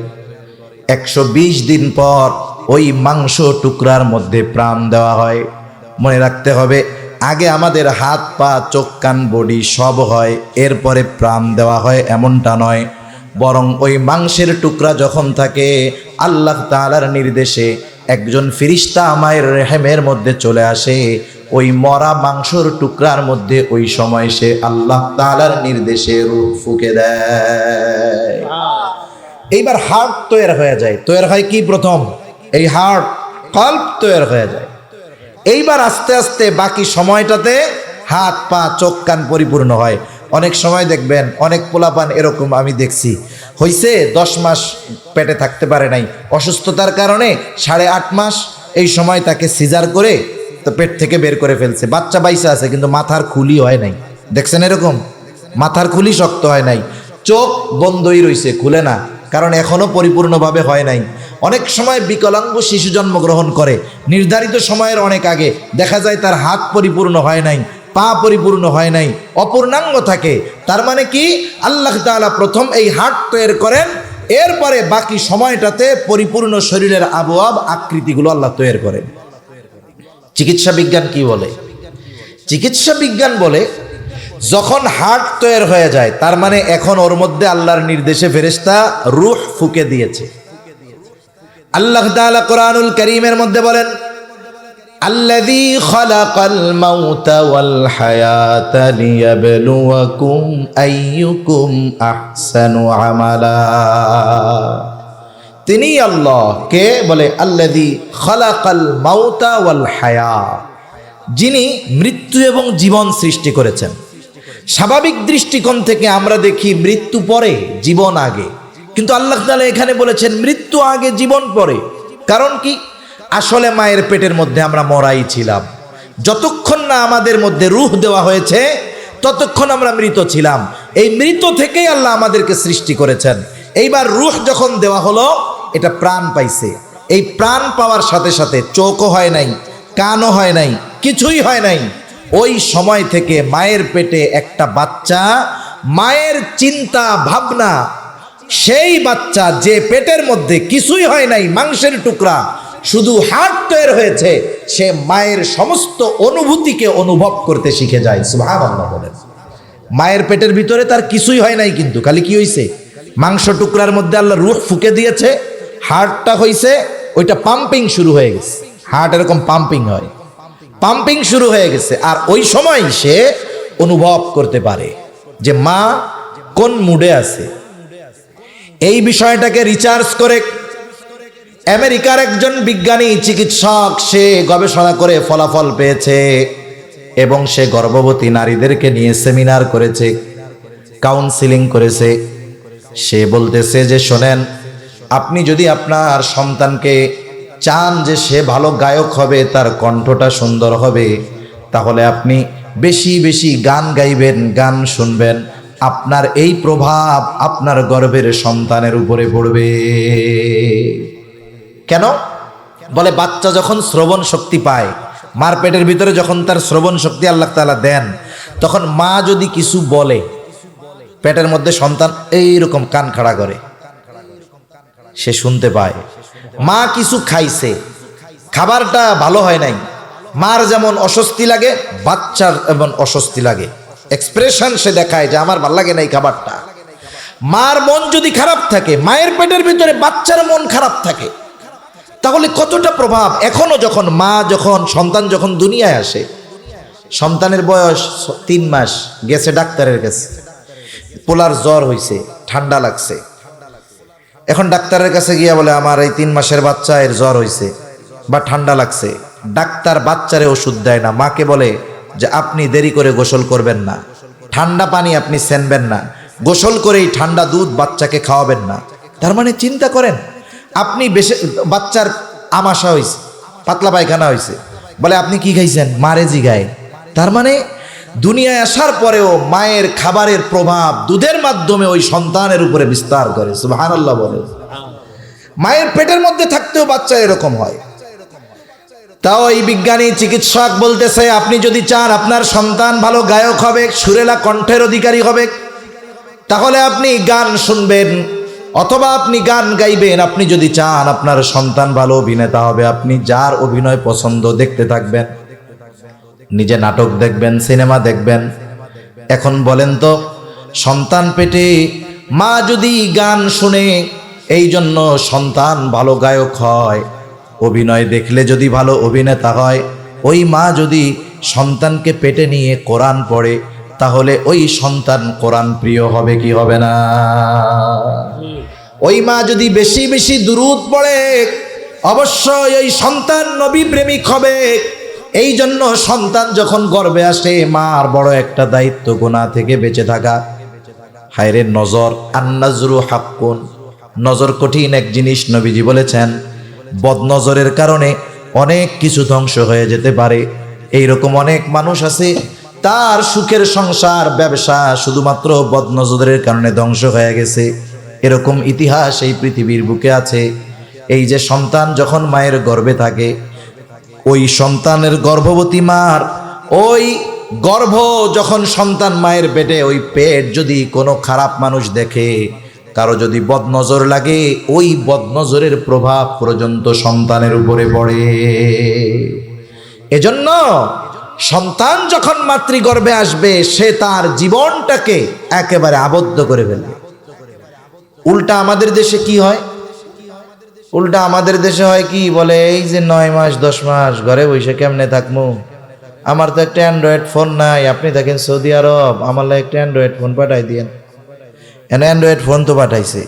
120 দিন পর ওই মাংস টুকরার মধ্যে প্রাণ দেওয়া হয়। মনে রাখতে হবে, আগে আমাদের হাত পা চোখ কান বডি সব হয়, এরপরে প্রাণ দেওয়া হয় এমনটা নয়, বরং ওই মাংসের টুকরা যখন থাকে আল্লাহ তাআলার নির্দেশে একজন ফেরেশতা মায়ের রেহেমের মধ্যে চলে আসে, ওই মরা মাংসর টুকরার মধ্যে ওই সময় সে আল্লাহ তাআলার নির্দেশে রূহ ফুঁকে দেয়। এইবার হার্ট তৈরি হয়ে যায়। তৈরি হয় কি? প্রথম এই হার্ট কল্প তৈরি হয়ে যায়। এইবার আস্তে আস্তে বাকি সময়টাতে হাত পা চোখ কান পরিপূর্ণ হয়। অনেক সময় দেখবেন অনেক পোলাপান এরকম আমি দেখছি, হইছে 10 মাস পেটে থাকতে পারে নাই, অসুস্থতার কারণে 8.5 মাস এই সময় তাকে সিজার করে তো পেট থেকে বের করে ফেলছে। বাচ্চা বাইসা আছে কিন্তু মাথার খুলি হয় নাই। দেখছেন এরকম? মাথার খুলি শক্ত হয় নাই, চোখ বন্ধই রইছে, খুলে না, কারণ এখনো পরিপূর্ণভাবে হয় নাই। অনেক সময় বিকলাঙ্গ শিশু জন্মগ্রহণ করে নির্ধারিত সময়ের অনেক আগে, দেখা যায় তার হাত পরিপূর্ণ হয় নাই, পা পরিপূর্ণ হয় নাই, অপূর্ণাঙ্গ থাকে। তার মানে কি? আল্লাহ তাআলা প্রথম এই হার্ট তৈরি করেন, এরপরে বাকি সময়টাতে পরিপূর্ণ শরীরের আবহাওয়া আকৃতিগুলো আল্লাহ তৈরি করেন। চিকিৎসা বিজ্ঞান কি বলে? চিকিৎসা বিজ্ঞান বলে যখন হার্ট তৈরি হয়ে যায় তার মানে এখন ওর মধ্যে আল্লাহর নির্দেশে ফেরেশতা রূহ ফুঁকে দিয়েছে। আল্লাহ তাআলা কোরআনুল কারীমের মধ্যে বলেন, আল্লাযী খালাকাল মাউতা ওয়াল হায়াতা লিয়াবলুয়াকুম আইয়ুকুম আহসানু আমালা। তিনি আল্লাহ কে বলে আল্লাযী খালাকাল মাউতা ওয়াল হায়া, যিনি মৃত্যু এবং জীবন সৃষ্টি করেছেন। স্বাভাবিক দৃষ্টিকোণ থেকে আমরা দেখি মৃত্যু পরে জীবন আগে, কিন্তু আল্লাহ তাআলা এখানে বলেছেন মৃত্যু আগে জীবন পরে। কারণ কি? আসলে মায়ের পেটের মধ্যে আমরা মরাই ছিলাম। যতক্ষণ না আমাদের মধ্যে রূহ দেওয়া হয়েছে ততক্ষণ আমরা মৃত ছিলাম। এই মৃত থেকেই আল্লাহ আমাদেরকে সৃষ্টি করেছেন। এইবার রূহ যখন দেওয়া হলো, এটা প্রাণ পাইছে। এই প্রাণ পাওয়ার সাথে সাথে চোখও হয় নাই, কানও হয় নাই, কিছুই হয় নাই। ওই সময় থেকে মায়ের পেটে একটা বাচ্চা, মায়ের চিন্তা ভাবনা, সেই বাচ্চা যে পেটের মধ্যে কিছুই হয় নাই, মাংসের টুকরা, শুধু হাড় তৈরি হয়েছে, সে মায়ের সমস্ত অনুভূতিকে অনুভব করতে শিখে যায়। সুবহানাল্লাহ বলেন। মায়ের পেটের ভিতরে তার কিছুই হয় নাই, কিন্তু খালি কি হয়েছে? মাংস টুকরার মধ্যে আল্লাহ রূহ ফুঁকে দিয়েছে, হার্টটা হয়েছে, ওইটা পাম্পিং শুরু হয়ে গেছে। হার্ট এরকম পাম্পিং হয়, পাম্পিং শুরু হয়ে গেছে। আর ওই সময় সে অনুভব করতে পারে যে মা কোন মুডে আছে। এই বিষয়টাকে রিসার্চ করে আমেরিকার একজন বিজ্ঞানী চিকিৎসক, সে গবেষণা করে ফলাফল পেয়েছে এবং সে গর্ভবতী নারীদেরকে নিয়ে সেমিনার করেছে, কাউন্সিলিং করেছে। সে বলতেছে যে শোনেন, আপনি যদি আপনার সন্তানকে চান যে সে ভালো গায়ক হবে, তার কণ্ঠটা সুন্দর হবে, তাহলে আপনি বেশি বেশি গান গাইবেন, গান শুনবেন। আপনার এই প্রভাব আপনার গর্ভের সন্তানের উপরে পড়বে। কেন? বলে বাচ্চা যখন শ্রবণ শক্তি পায়, মার পেটের ভিতরে যখন তার শ্রবণ শক্তি আল্লাহ তাআলা দেন, তখন মা যদি কিছু বলে, পেটের মধ্যে সন্তান এইরকম কান খাড়া করে, সে শুনতে পায়। মা কিছু খাইছে, খাবারটা ভালো হয় নাই, মার যেমন অস্বস্তি লাগে, বাচ্চার এমন অস্বস্তি লাগে। এক্সপ্রেশন সে দেখায় যে আমার ভালো লাগে না এই খাবারটা। মার মন যদি খারাপ থাকে, মায়ের পেটের ভিতরে বাচ্চার মন খারাপ থাকে, তাহলে কতটা প্রভাব। এখনো যখন মা সন্তান যখন দুনিয়ায় আসে, সন্তানের বয়স 3 মাস, গেছে ডাক্তারের কাছে, পোলার জ্বর হয়েছে, ঠান্ডা লাগছে। এখন ডাক্তারের কাছে গিয়া বলে আমার এই 3 মাসের বাচ্চা, এর জ্বর হয়েছে বা ঠান্ডা লাগছে। ডাক্তার বাচ্চারে ওষুধ দেয় না, মাকে বলে যে আপনি দেরি করে গোসল করবেন না, ঠান্ডা পানি আপনি সেনবেন না, গোসল করেই ঠান্ডা দুধ বাচ্চাকে খাওয়াবেন না। তার মানে চিন্তা করেন, আপনি বেশি, বাচ্চার আমাশা হয়েছে, পাতলা পায়খানা হয়েছে, বলে আপনি কি খাইছেন, মারে জিগায়। তার মানে দুনিয়ায় আসার পরেও মায়ের খাবারের প্রভাব দুধের মাধ্যমে ওই সন্তানের উপরে বিস্তার করে। সুবহানাল্লাহ বলে। মায়ের পেটের মধ্যে থাকতেও বাচ্চা এরকম হয়। তাও এই বিজ্ঞানী চিকিৎসক বলতেছে, আপনি যদি চান আপনার সন্তান ভালো গায়ক হবে, সুরেলা কণ্ঠের অধিকারী হবে, তাহলে আপনি গান শুনবেন অথবা আপনি গান গাইবেন। আপনি যদি চান আপনার সন্তান ভালো অভিনেতা হবে, আপনি যার অভিনয় পছন্দ দেখতে থাকবেন, নিজে নাটক দেখবেন, সিনেমা দেখবেন। এখন বলেন তো, সন্তান পেটে মা যদি গান শুনে, এই জন্য সন্তান ভালো গায়ক হয়, অভিনয় দেখলে যদি ভালো অভিনেতা হয়, ওই মা যদি সন্তানকে পেটে নিয়ে কোরআন পড়ে, তাহলে ওই সন্তান কোরআন প্রিয় হবে কি হবে না? ওই মা যদি বেশি বেশি দুরূদ পড়ে, অবশ্যই ওই সন্তান নবী প্রেমিক হবে। এই জন্য সন্তান যখন গর্ভে আসে, মার বড় একটা দায়িত্ব গুনাহ থেকে বেঁচে থাকা। হায়রে নজর, আন্নাজরু হাক্কুন, নজর কঠিন এক জিনিস। নবীজি বলেছেন বদনজরের কারণে অনেক কিছু ধ্বংস হয়ে যেতে পারে। এইরকম অনেক মানুষ আছে, তার সুখের সংসার, ব্যবসা শুধুমাত্র বদনজরের কারণে ধ্বংস হয়ে গেছে। এরকম ইতিহাস এই পৃথিবীর বুকে আছে। এই যে সন্তান যখন মায়ের গর্ভে থাকে, ওই সন্তানের গর্ভবতী মার ওই গর্ভ যখন সন্তান মায়ের পেটে, ওই পেট যদি কোনো খারাপ মানুষ দেখে, কারো যদি বদনজর লাগে, ওই বদনজরের প্রভাব পর্যন্ত সন্তানের উপরে পড়ে। এজন্য সন্তান যখন মাতৃগর্ভে আসবে, সে তার জীবনটাকে একেবারে আবদ্ধ করে ফেলবে। উল্টা আমাদের দেশে কি হয়, উল্টা আমাদের দেশে হয় কি বলে, এই যে 9 মাস 10 মাস ঘরে বসে কেমনে থাকবো, আমার তো একটা অ্যান্ড্রয়েড ফোন নাই, আপনি থাকেন সৌদি আরব, আমার একটা অ্যান্ড্রয়েড ফোন পাঠাই দিয়েন। এনে অ্যান্ড্রয়েড ফোন তো পাঠাইছে,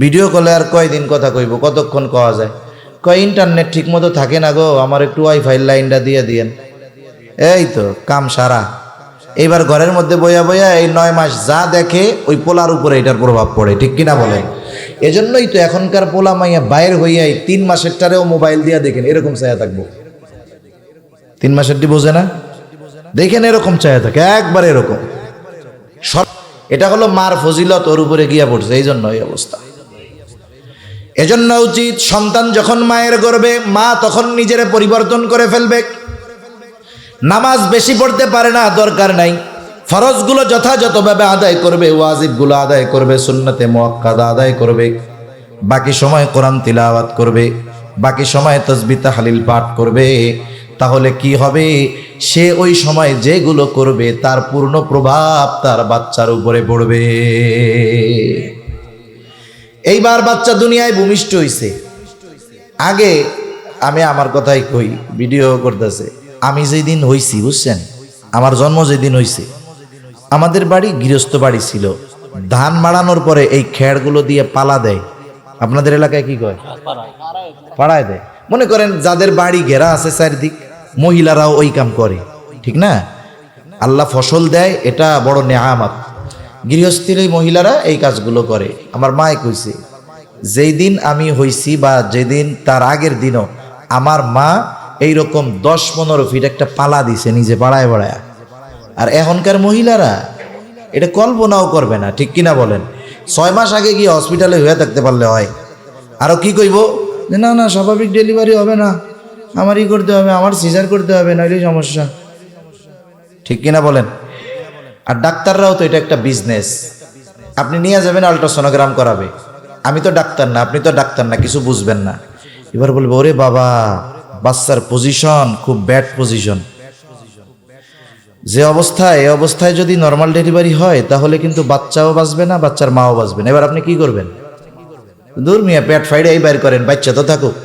ভিডিও কলে আর কয়দিন কথা কইব, কতক্ষণ কওয়া যায়, কয় ইন্টারনেট ঠিক মতো থাকে না গো, আমার একটু ওয়াইফাই লাইনটা দিয়ে দিয়েন। এই তো কাম সারা। এইবার ঘরের মধ্যে বইয়া বইয়া এই 9 মাস যা দেখে ওই পোলার উপরে এটার প্রভাব পড়ে, ঠিক কিনা বলেন? এজন্যই তো এখনকার পোলা মাইয়া বাইর হইয়াই 3 মাসেরটারেও মোবাইল দিয়া দেখেন এরকম চায়া থাকবো। 3 মাসেরটি বোঝে না, দেখেন এরকম চায়া থাকে, একবার এরকম। এটা হলো মার ফজিলত ওর উপরে গিয়া পড়ছে, এই জন্য এই অবস্থা। এজন্য উচিত সন্তান যখন মায়ের গর্ভে, মা তখন নিজের পরিবর্তন করে ফেলবে। নামাজ বেশি পড়তে পারে না, দরকার নাই, ফরজগুলো যথাযথভাবে আদায় করবে, ওয়াজিবগুলো আদায় করবে, সুন্নতে মুআক্কাদা আদায় করবে, বাকি সময় কোরআন তিলাওয়াত করবে, বাকি সময় তাসবিহ তাহলিল পাঠ করবে। তাহলে কি হবে, সে ওই সময় যেগুলো করবে তার পূর্ণ প্রভাব তার বাচ্চার উপরে পড়বে। এইবার বাচ্চা দুনিয়ায় ভূমিষ্ঠ হইছে। আগে আমি আমার কথাই কই, ভিডিও করতেছে, আমি যেদিন হইছি বুঝছেন, আমার জন্ম যেদিন হইছে, আমাদের বাড়ি গৃহস্থ বাড়ি ছিল। ধান মাড়ানোর পরে এই খেড়গুলো দিয়ে পালা দেয়, আপনাদের এলাকায় কি কয়, পাড়ায় দেয়। মনে করেন যাদের বাড়ি ঘেরা আছে চারদিক, মহিলারাও ওই কাম করে, ঠিক না? আল্লাহ ফসল দেয়, এটা বড় নেয়ামত। গৃহস্থীর এই মহিলারা এই কাজগুলো করে। আমার মায়ে কইছে, যেই দিন আমি হইছি বা যেদিন তার আগের দিনও আমার মা এইরকম 10-15 ফিট একটা পালা দিছে নিজে বাড়ায় বাড়ায়। আর এখনকার মহিলারা এটা কল্পনাও করবে না, ঠিক কিনা বলেন? 6 মাস আগে গিয়ে হসপিটালে হয়ে থাকতে পারলে হয়। আরও কি কইব, যে না না স্বাভাবিক ডেলিভারি হবে না, আমারই করতে হবে, আমার সিজার করতে হবে, নইলে সমস্যা, ঠিক কিনা বলেন? আর ডাক্তাররাও তো এটা একটা বিজনেস। আপনি নিয়ে যাবেন আল্ট্রাসোনোগ্রাম করাবে, আমি তো ডাক্তার না, আপনি তো ডাক্তার না, কিছু বুঝবেন না। এবার বলবো, ওরে বাবা, বাচ্চার পজিশন খুব ব্যাড পজিশন, যে অবস্থায়, এই অবস্থায় যদি নর্মাল ডেলিভারি হয় তাহলে কিন্তু বাচ্চাও বাঁচবে না, বাচ্চার মাও বাঁচবে না। এবার আপনি কি করবেন? দূর মিয়া, পেট ফাইডে এই বাইর করেন, বাচ্চা তো থাকুক।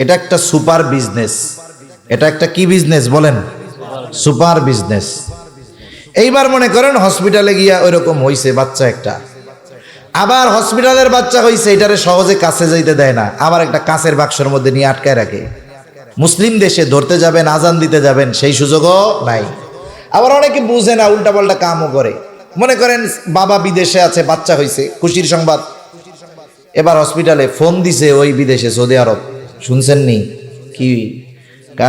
এটা একটা সুপার বিজনেস। এটা একটা কি বিজনেস বলেন? Super business. এইবার মনে করেন হসপিটালে গিয়া ওইরকম হইছে বাচ্চা একটা, আবার হসপিটালের বাচ্চা হইছে, এটারে সহজে কাছে যাইতে দেয় না, আবার একটা কাঁচের বাক্সের মধ্যে নিয়ে আটকায় রাখে। মুসলিম দেশে ধরতে যাবেন, আজান দিতে যাবেন, সেই সুযোগও নাই। আবার অনেকে বুঝে না, উল্টাপাল্টা কামও করে। মনে করেন বাবা বিদেশে আছে, বাচ্চা হইছে, খুশির সংবাদ। এবার হসপিটালে ফোন দিছে ওই বিদেশে, সৌদি আরব, শুনছেন নি কি?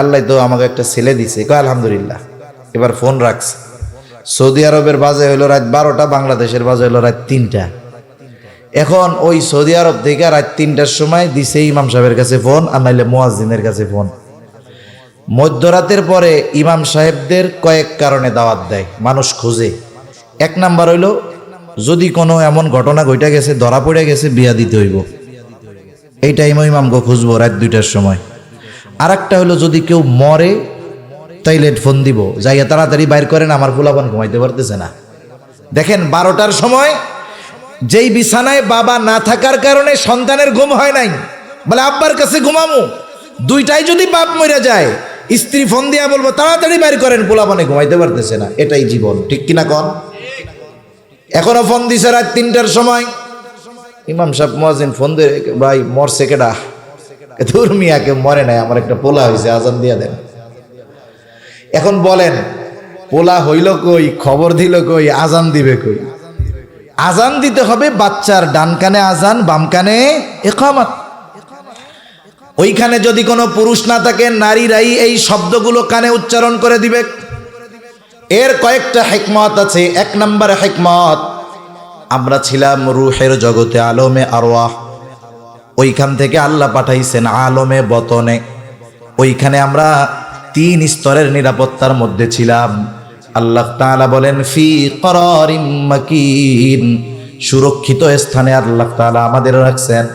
আল্লাহ তো আমাকে একটা ছেলে দিছে, কয় আলহামদুলিল্লাহ। এবার ফোন রাখছে। সৌদি আরবের বাজে হইলো রাত 12টা, বাংলাদেশের বাজে হইলো রাত 3টা। এখন ওই সৌদি আরব থেকে রাত 3টার সময় দিছে ইমাম সাহেবের কাছে ফোন, আর নাইলে মুয়াজ্জিনের কাছে ফোন। মধ্যরাতের পরে ইমাম সাহেবদের কয়েক কারণে দাওয়াত দেয়, মানুষ খোঁজে। 1 নাম্বার হইলো, যদি কোনো এমন ঘটনা ঘটে গেছে, ধরা পড়ে গেছে, বিয়া দিতে হইব, এই টাইমে ইমামকে খুঁজবো রাত 2টার সময়। আর একটা হলো, যদি কেউ মরে তাইলে ফোন দিব, যাইয়া তাড়াতাড়ি বাইর করেন, আমার পোলাপান ঘুমাইতে পারতেছে না। দেখেন 12টার সময় যেই বিছানায় বাবা না থাকার কারণে সন্তানের ঘুম হয় নাই, বলে আব্বার কাছে ঘুমামু, 2টায় যদি বাপ মরে যায়, স্ত্রী ফোন দিয়া বলবো তাড়াতাড়ি বাইর করেন, পোলাপানে ঘুমাইতে পারতেছে না। এটাই জীবন, ঠিক কিনা কন? এখনো ফোন দিছে রাত 3টার সময়, ইমাম সাহেব মুয়াজ্জিন ফোন দিয়ে, ভাই মরছে কেডা? দূর মিয়া, কেউ মরে নাই, আমার একটা পোলা হয়েছে, আজান দিয়া দেন। এখন বলেন, পোলা হইল কই, খবর দিল কই, আজান দিবে কই? আজান দিতে হবে, বাচ্চার ডান কানে আজান, বাম কানে ইকামত। ওইখানে যদি কোনো পুরুষ না থাকে, নারীরাই এই শব্দগুলো কানে উচ্চারণ করে দিবে। এর কয়েকটা হিকমত আছে। 1 নম্বর হিকমত, আমরা ছিলাম রূহের জগতে, আলমে আরওয়াহ, ওইখান থেকে আল্লাহ পাঠাইছেন আলমে বতনে। ওইখানে আমরা 3 স্তরের নিরাপত্তার মধ্যে ছিলাম। আল্লাহ তাআলা বলেন, ফি করারিম মাকিন, সুরক্ষিত স্থানে আল্লাহ তাআলা আমাদের রাখছেন।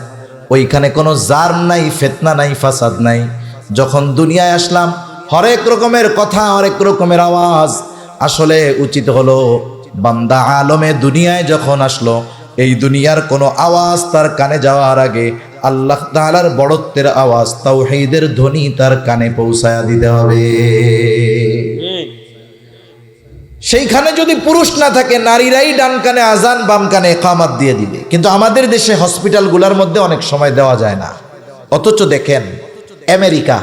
ওইখানে কোনো জার্ম নাই, ফিতনা নাই, ফাসাদ নাই। যখন দুনিয়ায় আসলাম, হরেক রকমের কথা, হরেক রকমের আওয়াজ। আসলে উচিত হলো বান্দা আলমে দুনিয়ায় যখন আসলো, এই দুনিয়ার কোনো আওয়াজ তার কানে যাওয়ার আগে আল্লাহ তাআলার বড়ত্বের আওয়াজ, তাওহীদের ধ্বনি তার কানে পৌঁছায়া দিতে হবে। সেইখানে যদি পুরুষ না থাকে, নারীরাই ডান কানে আজান, বাম কানে ইকামত দিয়ে দিবে। কিন্তু আমাদের দেশে হসপিটালগুলোর মধ্যে অনেক সময় দেওয়া যায় না। অথচ দেখেন, আমেরিকা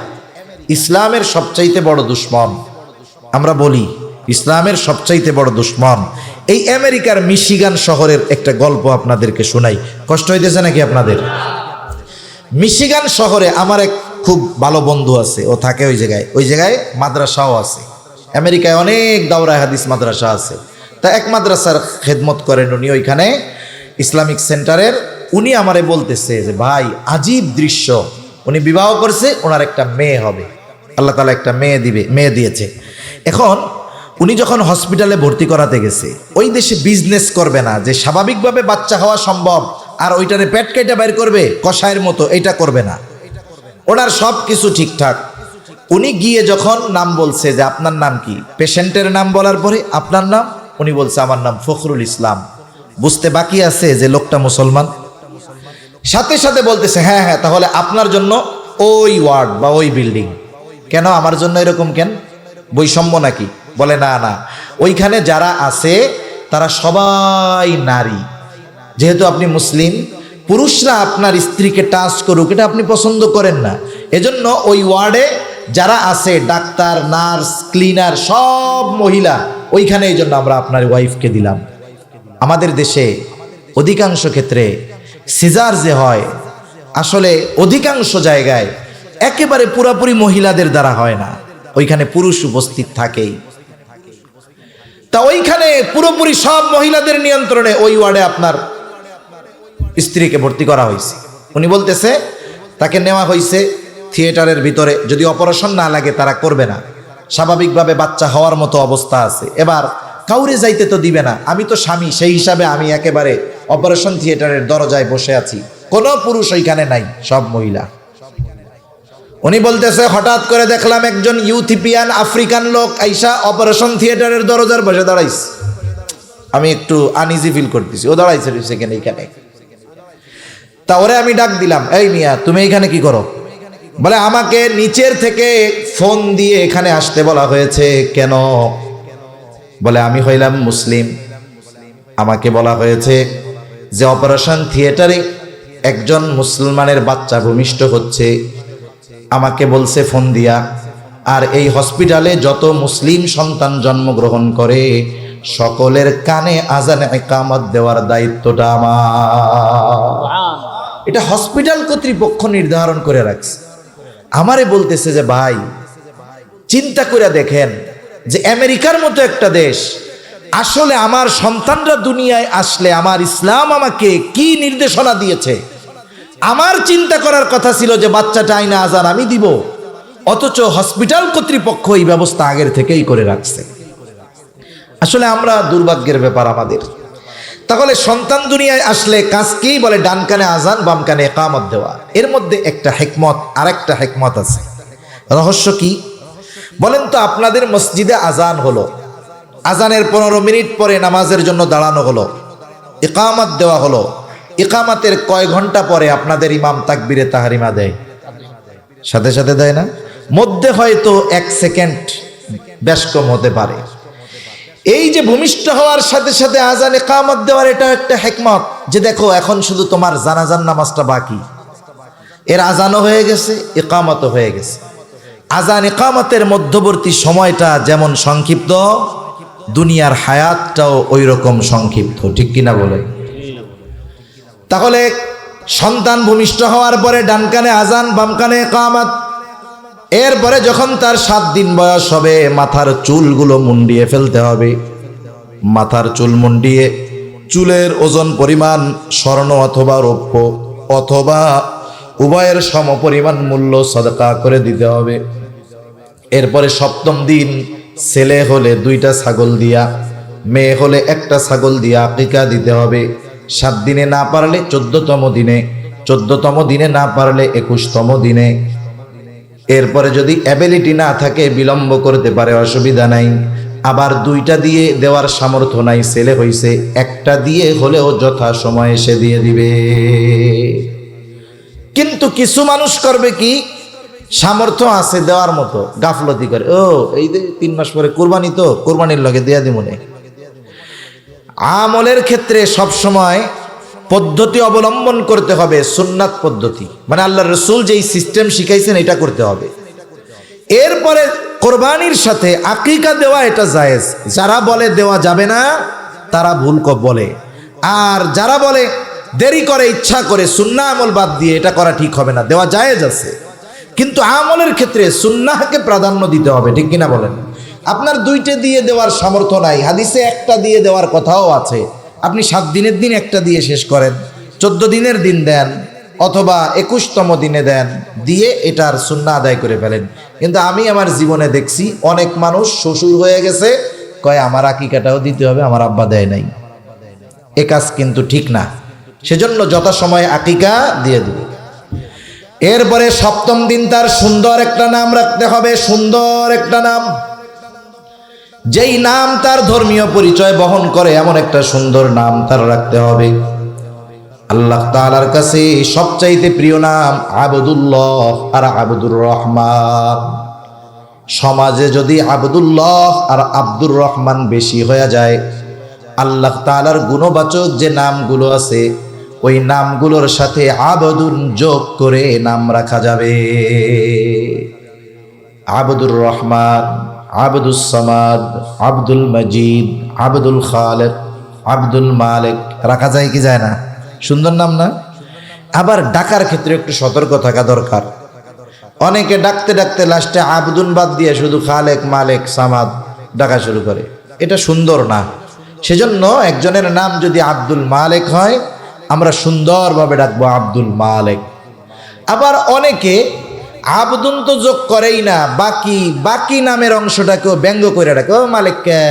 ইসলামের সবচাইতে বড় দুশ্মন। আমরা বলি ইসলামের সবচাইতে বড় দুশ্মন। এই আমেরিকার মিশিগান শহরের একটা গল্প আপনাদেরকে শোনাই। কষ্ট হইতেছে নাকি আপনাদের? মিশিগান শহরে আমার এক খুব ভালো বন্ধু আছে, ও থাকে ওই জায়গায় মাদ্রাসাও আছে। আমেরিকায় অনেক দাওরা হাদিস মাদ্রাসা আছে। তা এক মাদ্রাসার খেদমত করেন উনি, ওইখানে ইসলামিক সেন্টারের। উনি আমারে বলতেছে যে ভাই, আজীব দৃশ্য। উনি বিবাহ করছে, ওনার একটা মেয়ে হবে, আল্লাহ তাআলা একটা মেয়ে দিয়েছে। এখন উনি যখন হসপিটালে ভর্তি করাতে গেছে, ওই দেশে বিজনেস করবে না যে স্বাভাবিকভাবে বাচ্চা হওয়া সম্ভব আর ওইটারে পেট কেটে বাইর করবে কষায়ের মতো, এটা করবে না। ওনার সব কিছু ঠিকঠাক। উনি গিয়ে যখন নাম বলছে যে আপনার নাম কি, পেশেন্টের নাম বলার পরে আপনার নাম, উনি বলছে আমার নাম ফখরুল ইসলাম। বুঝতে বাকি আছে যে লোকটা মুসলমান। সাথে সাথে বলতেছে হ্যাঁ হ্যাঁ, তাহলে আপনার জন্য ওই ওয়ার্ড বা ওই বিল্ডিং। কেন আমার জন্য এরকম কেন? বৈষম্য নাকি? বলে না না, ওইখানে যারা আছে তারা সবাই নারী। যেহেতু আপনি মুসলিম, পুরুষরা আপনার স্ত্রীকে টাচ করুক এটা আপনি পছন্দ করেন না। এজন্য ওই ওয়ার্ডে যারা আছে, ডাক্তার, নার্স, ক্লিনার, সব মহিলা ওইখানে। এই জন্য আমরা আপনার ওয়াইফকে দিলাম। আমাদের দেশে অধিকাংশ ক্ষেত্রে সিজার যে হয়, আসলে অধিকাংশ জায়গায় একেবারে পুরাপুরি মহিলাদের দ্বারা হয় না, ওইখানে পুরুষ উপস্থিত থাকেই। তা ওইখানে পুরোপুরি সব মহিলাদের নিয়ন্ত্রণে ওই ওয়ার্ডে আপনার স্ত্রীকে ভর্তি করা হয়েছে। উনি বলতেছে তাকে নেওয়া হয়েছে থিয়েটারের ভিতরে। যদি অপারেশন না লাগে তারা করবে না, স্বাভাবিকভাবে বাচ্চা হওয়ার মতো অবস্থা আছে। এবার কাউরে যাইতে তো দিবে না, আমি তো স্বামী, সেই হিসাবে আমি একেবারে অপারেশন থিয়েটারের দরজায় বসে আছি, কোনো পুরুষ ওইখানে নাই, সব মহিলা। উনি বলতেছে হঠাৎ করে দেখলাম একজন ইউথিপিয়ান আফ্রিকান লোক আইসা অপারেশন থিয়েটারের দরজার বসে দাঁড়াইছে। আমি একটু আনইজি ফিল করতেছি। ও দাঁড়াইছে সেখানে এইখানে। তা ওরে আমি ডাক দিলাম, এই মিয়া তুমি এখানে কি করো? বলে আমাকে নিচের থেকে ফোন দিয়ে এখানে আসতে বলা হয়েছে। কেন? বলে আমি হইলাম মুসলিম, আমাকে বলা হয়েছে যে অপারেশন থিয়েটারে একজন মুসলমানের বাচ্চা ভূমিষ্ঠ হচ্ছে, আমাকে বলছে ফোন দিয়া। আর এই হসপিটালে যত মুসলিম সন্তান জন্মগ্রহণ করে সকলের কানে আজান ইকামত দেওয়ার দায়িত্বটা আমার। এটা হসপিটাল কর্তৃপক্ষ নির্ধারণ করে রাখছে। আমারে বলতেছে যে ভাই চিন্তা করে দেখেন যে আমেরিকার মতো একটা দেশ, আসলে আমার সন্তানরা দুনিয়ায় আসলে আমার ইসলাম আমাকে কি নির্দেশনা দিয়েছে। আমার চিন্তা করার কথা ছিল যে বাচ্চাটা আইনা আজান আমি দিব, অথচ হসপিটাল কর্তৃপক্ষ এই ব্যবস্থা আগের থেকেই করে রাখছে। আসলে আমরা দুর্ভাগ্যের ব্যাপার আমাদের। তাহলে সন্তান দুনিয়ায় আসলে কাজকেই বলে ডান কানে আজান, বাম কানে ইকামত দেওয়া। এর মধ্যে একটা হিকমত, আরেকটা হিকমত আছে। রহস্য কি বলেন তো? আপনাদের মসজিদে আজান হলো, আজানের 15 মিনিট পরে নামাজের জন্য দাঁড়ানো হলো, ইকামত দেওয়া হলো। ইকামতের কয় ঘন্টা পরে আপনাদের ইমাম তাকবীরে তাহরিমা দেয়? সাথে সাথে দেয় না? মধ্যে হয়তো 1 সেকেন্ড বেশ কম হতে পারে। এই যে ভূমিষ্ঠ হওয়ার সাথে সাথে আজান ইকামত দেওয়ার, এটা একটা হিকমত যে দেখো এখন শুধু তোমার জানাজার নামাজটা বাকি, এর আজানও হয়ে গেছে, ইকামতও হয়ে গেছে। আজান ইকামতের মধ্যবর্তী সময়টা যেমন সংক্ষিপ্ত, দুনিয়ার হায়াতটাও ওই রকম সংক্ষিপ্ত, ঠিক কিনা বলে? তাহলে সন্তান ভূমিষ্ঠ হওয়ার পরে ডান কানে আজান, বাম কানে ইকামত। এরপরে যখন তার 7 দিন বয়স হবে, মাথার চুলগুলো মুন্ডিয়ে ফেলতে হবে। মাথার চুল মুন্ডিয়ে চুলের ওজন পরিমাণ স্বর্ণ অথবা রৌপ্য অথবা উভয়ের সমপরিমাণ মূল্য সদকা করে দিতে হবে। এরপরে 7ম দিন ছেলে হলে 2টা ছাগল দিয়া, মেয়ে হলে 1টা ছাগল দিয়া আকিকা দিতে হবে। 7 দিনে না পারলে 14তম দিনে, 14তম দিনে না পারলে 21তম দিনে। এরপরে যদি অ্যাবিলিটি না থাকে বিলম্ব করতে পারে, অসুবিধা নাই। আবার 2টা দিয়ে দেওয়ার সামর্থ্য নাই, ছেলে হইছে, 1টা দিয়ে হলেও যথা সময়ে সে দিয়ে দিবে। কিন্তু কিছু মানুষ করবে কি, সামর্থ্য আছে দেওয়ার মতো, গাফলতি করে, ও এই যে 3 মাস পরে কোরবানি, তো কোরবানির লগে দিয়া দিমনে। আমলের ক্ষেত্রে সব সময় পদ্ধতি অবলম্বন করতে হবে, সুন্নাত পদ্ধতি, মানে আল্লাহর রাসূল যেই সিস্টেম শিখাইছেন এটা করতে হবে। এরপরে কোরবানির সাথে আকিকা দেওয়া এটা জায়েজ। যারা বলে দেওয়া যাবে না তারা ভুল বলে, আর যারা বলে দেরি করে ইচ্ছা করে সুন্নাহ আমল বাদ দিয়ে এটা করা ঠিক হবে না, দেওয়া জায়েজ আছে, কিন্তু আমলের ক্ষেত্রে সুন্নাহকে প্রাধান্য দিতে হবে, ঠিক কিনা বলেন? আপনার 2টে দিয়ে দেওয়ার সামর্থ্য নাই, হাদিসে 1টা দিয়ে দেওয়ার কথাও আছে, আপনি 7 দিনের দিন 1টা দিয়ে শেষ করেন, 14 দিনের দিন দেন, অথবা 21তম দিনে দেন, দিয়ে এটার সুন্নাহ আদায় করে ফেলেন। কিন্তু আমি আমার জীবনে দেখছি অনেক মানুষ শ্বশুর হয়ে গেছে, কয় আমার আকিকাটাও দিতে হবে, আমার আব্বা দেয় নাই। এ কাজ কিন্তু ঠিক না, সেজন্য যথাসময়ে আকিকা দিয়ে দেবে। এরপরে 7ম দিন তার সুন্দর একটা নাম রাখতে হবে, সুন্দর একটা নাম, যেই নাম তার ধর্মীয় পরিচয় বহন করে এমন একটা সুন্দর নাম তার রাখতে হবে। আল্লাহ তাআলার কাছে সবচাইতে প্রিয় নাম আবদুল্লাহ আর আবদুর রহমান। সমাজে যদি আবদুল্লাহ আর আব্দুর রহমান বেশি হয়ে যায়, আল্লাহ তাআলার গুণবাচক যে নামগুলো আছে ওই নামগুলোর সাথে আবদুন যোগ করে নাম রাখা যাবে। আবদুর রহমান, আবদুস সামাদ, আব্দুল মজিদ, আব্দুল খালেক, আব্দুল মালিক রাখা যায় কি যায় না? সুন্দর নাম না? আবার ডাকার ক্ষেত্রে একটু সতর্ক থাকা দরকার। অনেকে ডাকতে ডাকতে লাস্টে আবদুন বাদ দিয়ে শুধু খালেক, মালিক, সামাদ ডাকা শুরু করে, এটা সুন্দর না। সেজন্য একজনের নাম যদি আব্দুল মালিক হয়, আমরা সুন্দরভাবে ডাকবো আব্দুল মালিক। আবার অনেকে আবদুন তো যোগ করেই না, বাকি নামের অংশটাকেও ব্যঙ্গ করে ডাকে, ও মালিক কে,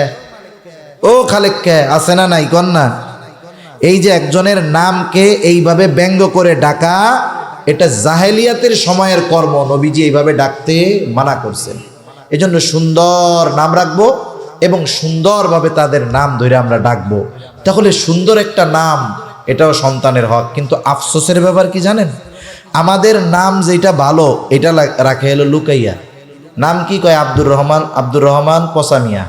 ও খালেক কে, আছে না নাই কন না? এই যে একজনের নামকে এইভাবে ব্যঙ্গ করে ডাকা, এটা জাহেলিয়াতের সময়ের কর্ম, নবীজি এইভাবে ডাকতে মানা করছেন। এজন্য সুন্দর নাম রাখবো এবং সুন্দরভাবে তাদের নাম ধরে আমরা ডাকবো, তাহলে সুন্দর একটা নাম, এটাও সন্তানের হক। কিন্তু আফসোসের ব্যাপার কি জানেন, আমাদের নাম যেটা ভালো এটা রাখে হলো লুকাইয়া। নাম কি কয়? আব্দুর রহমান, আব্দুর রহমান পসামিয়া,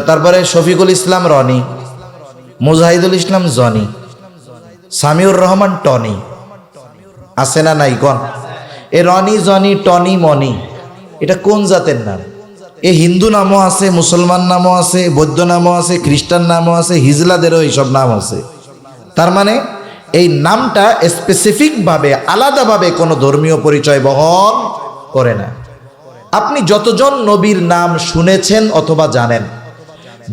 তারপরে শফিকুল ইসলাম রনি, মুজাহিদুল ইসলাম জনি, সামিউর রহমান টনি, আছে না নাই কন? এ রনি, জনি, টনি, মনি, এটা কোন জাতের নাম? এ হিন্দু নামও আছে, মুসলমান নামও আছে, বৌদ্ধ নামও আছে, খ্রিস্টান নামও আছে, হিজলাদেরও এইসব নাম আছে। তার মানে এই নামটা স্পেসিফিকভাবে আলাদাভাবে কোনো ধর্মীয় পরিচয় বহন করে না। আপনি যতজন নবীর নাম শুনেছেন অথবা জানেন,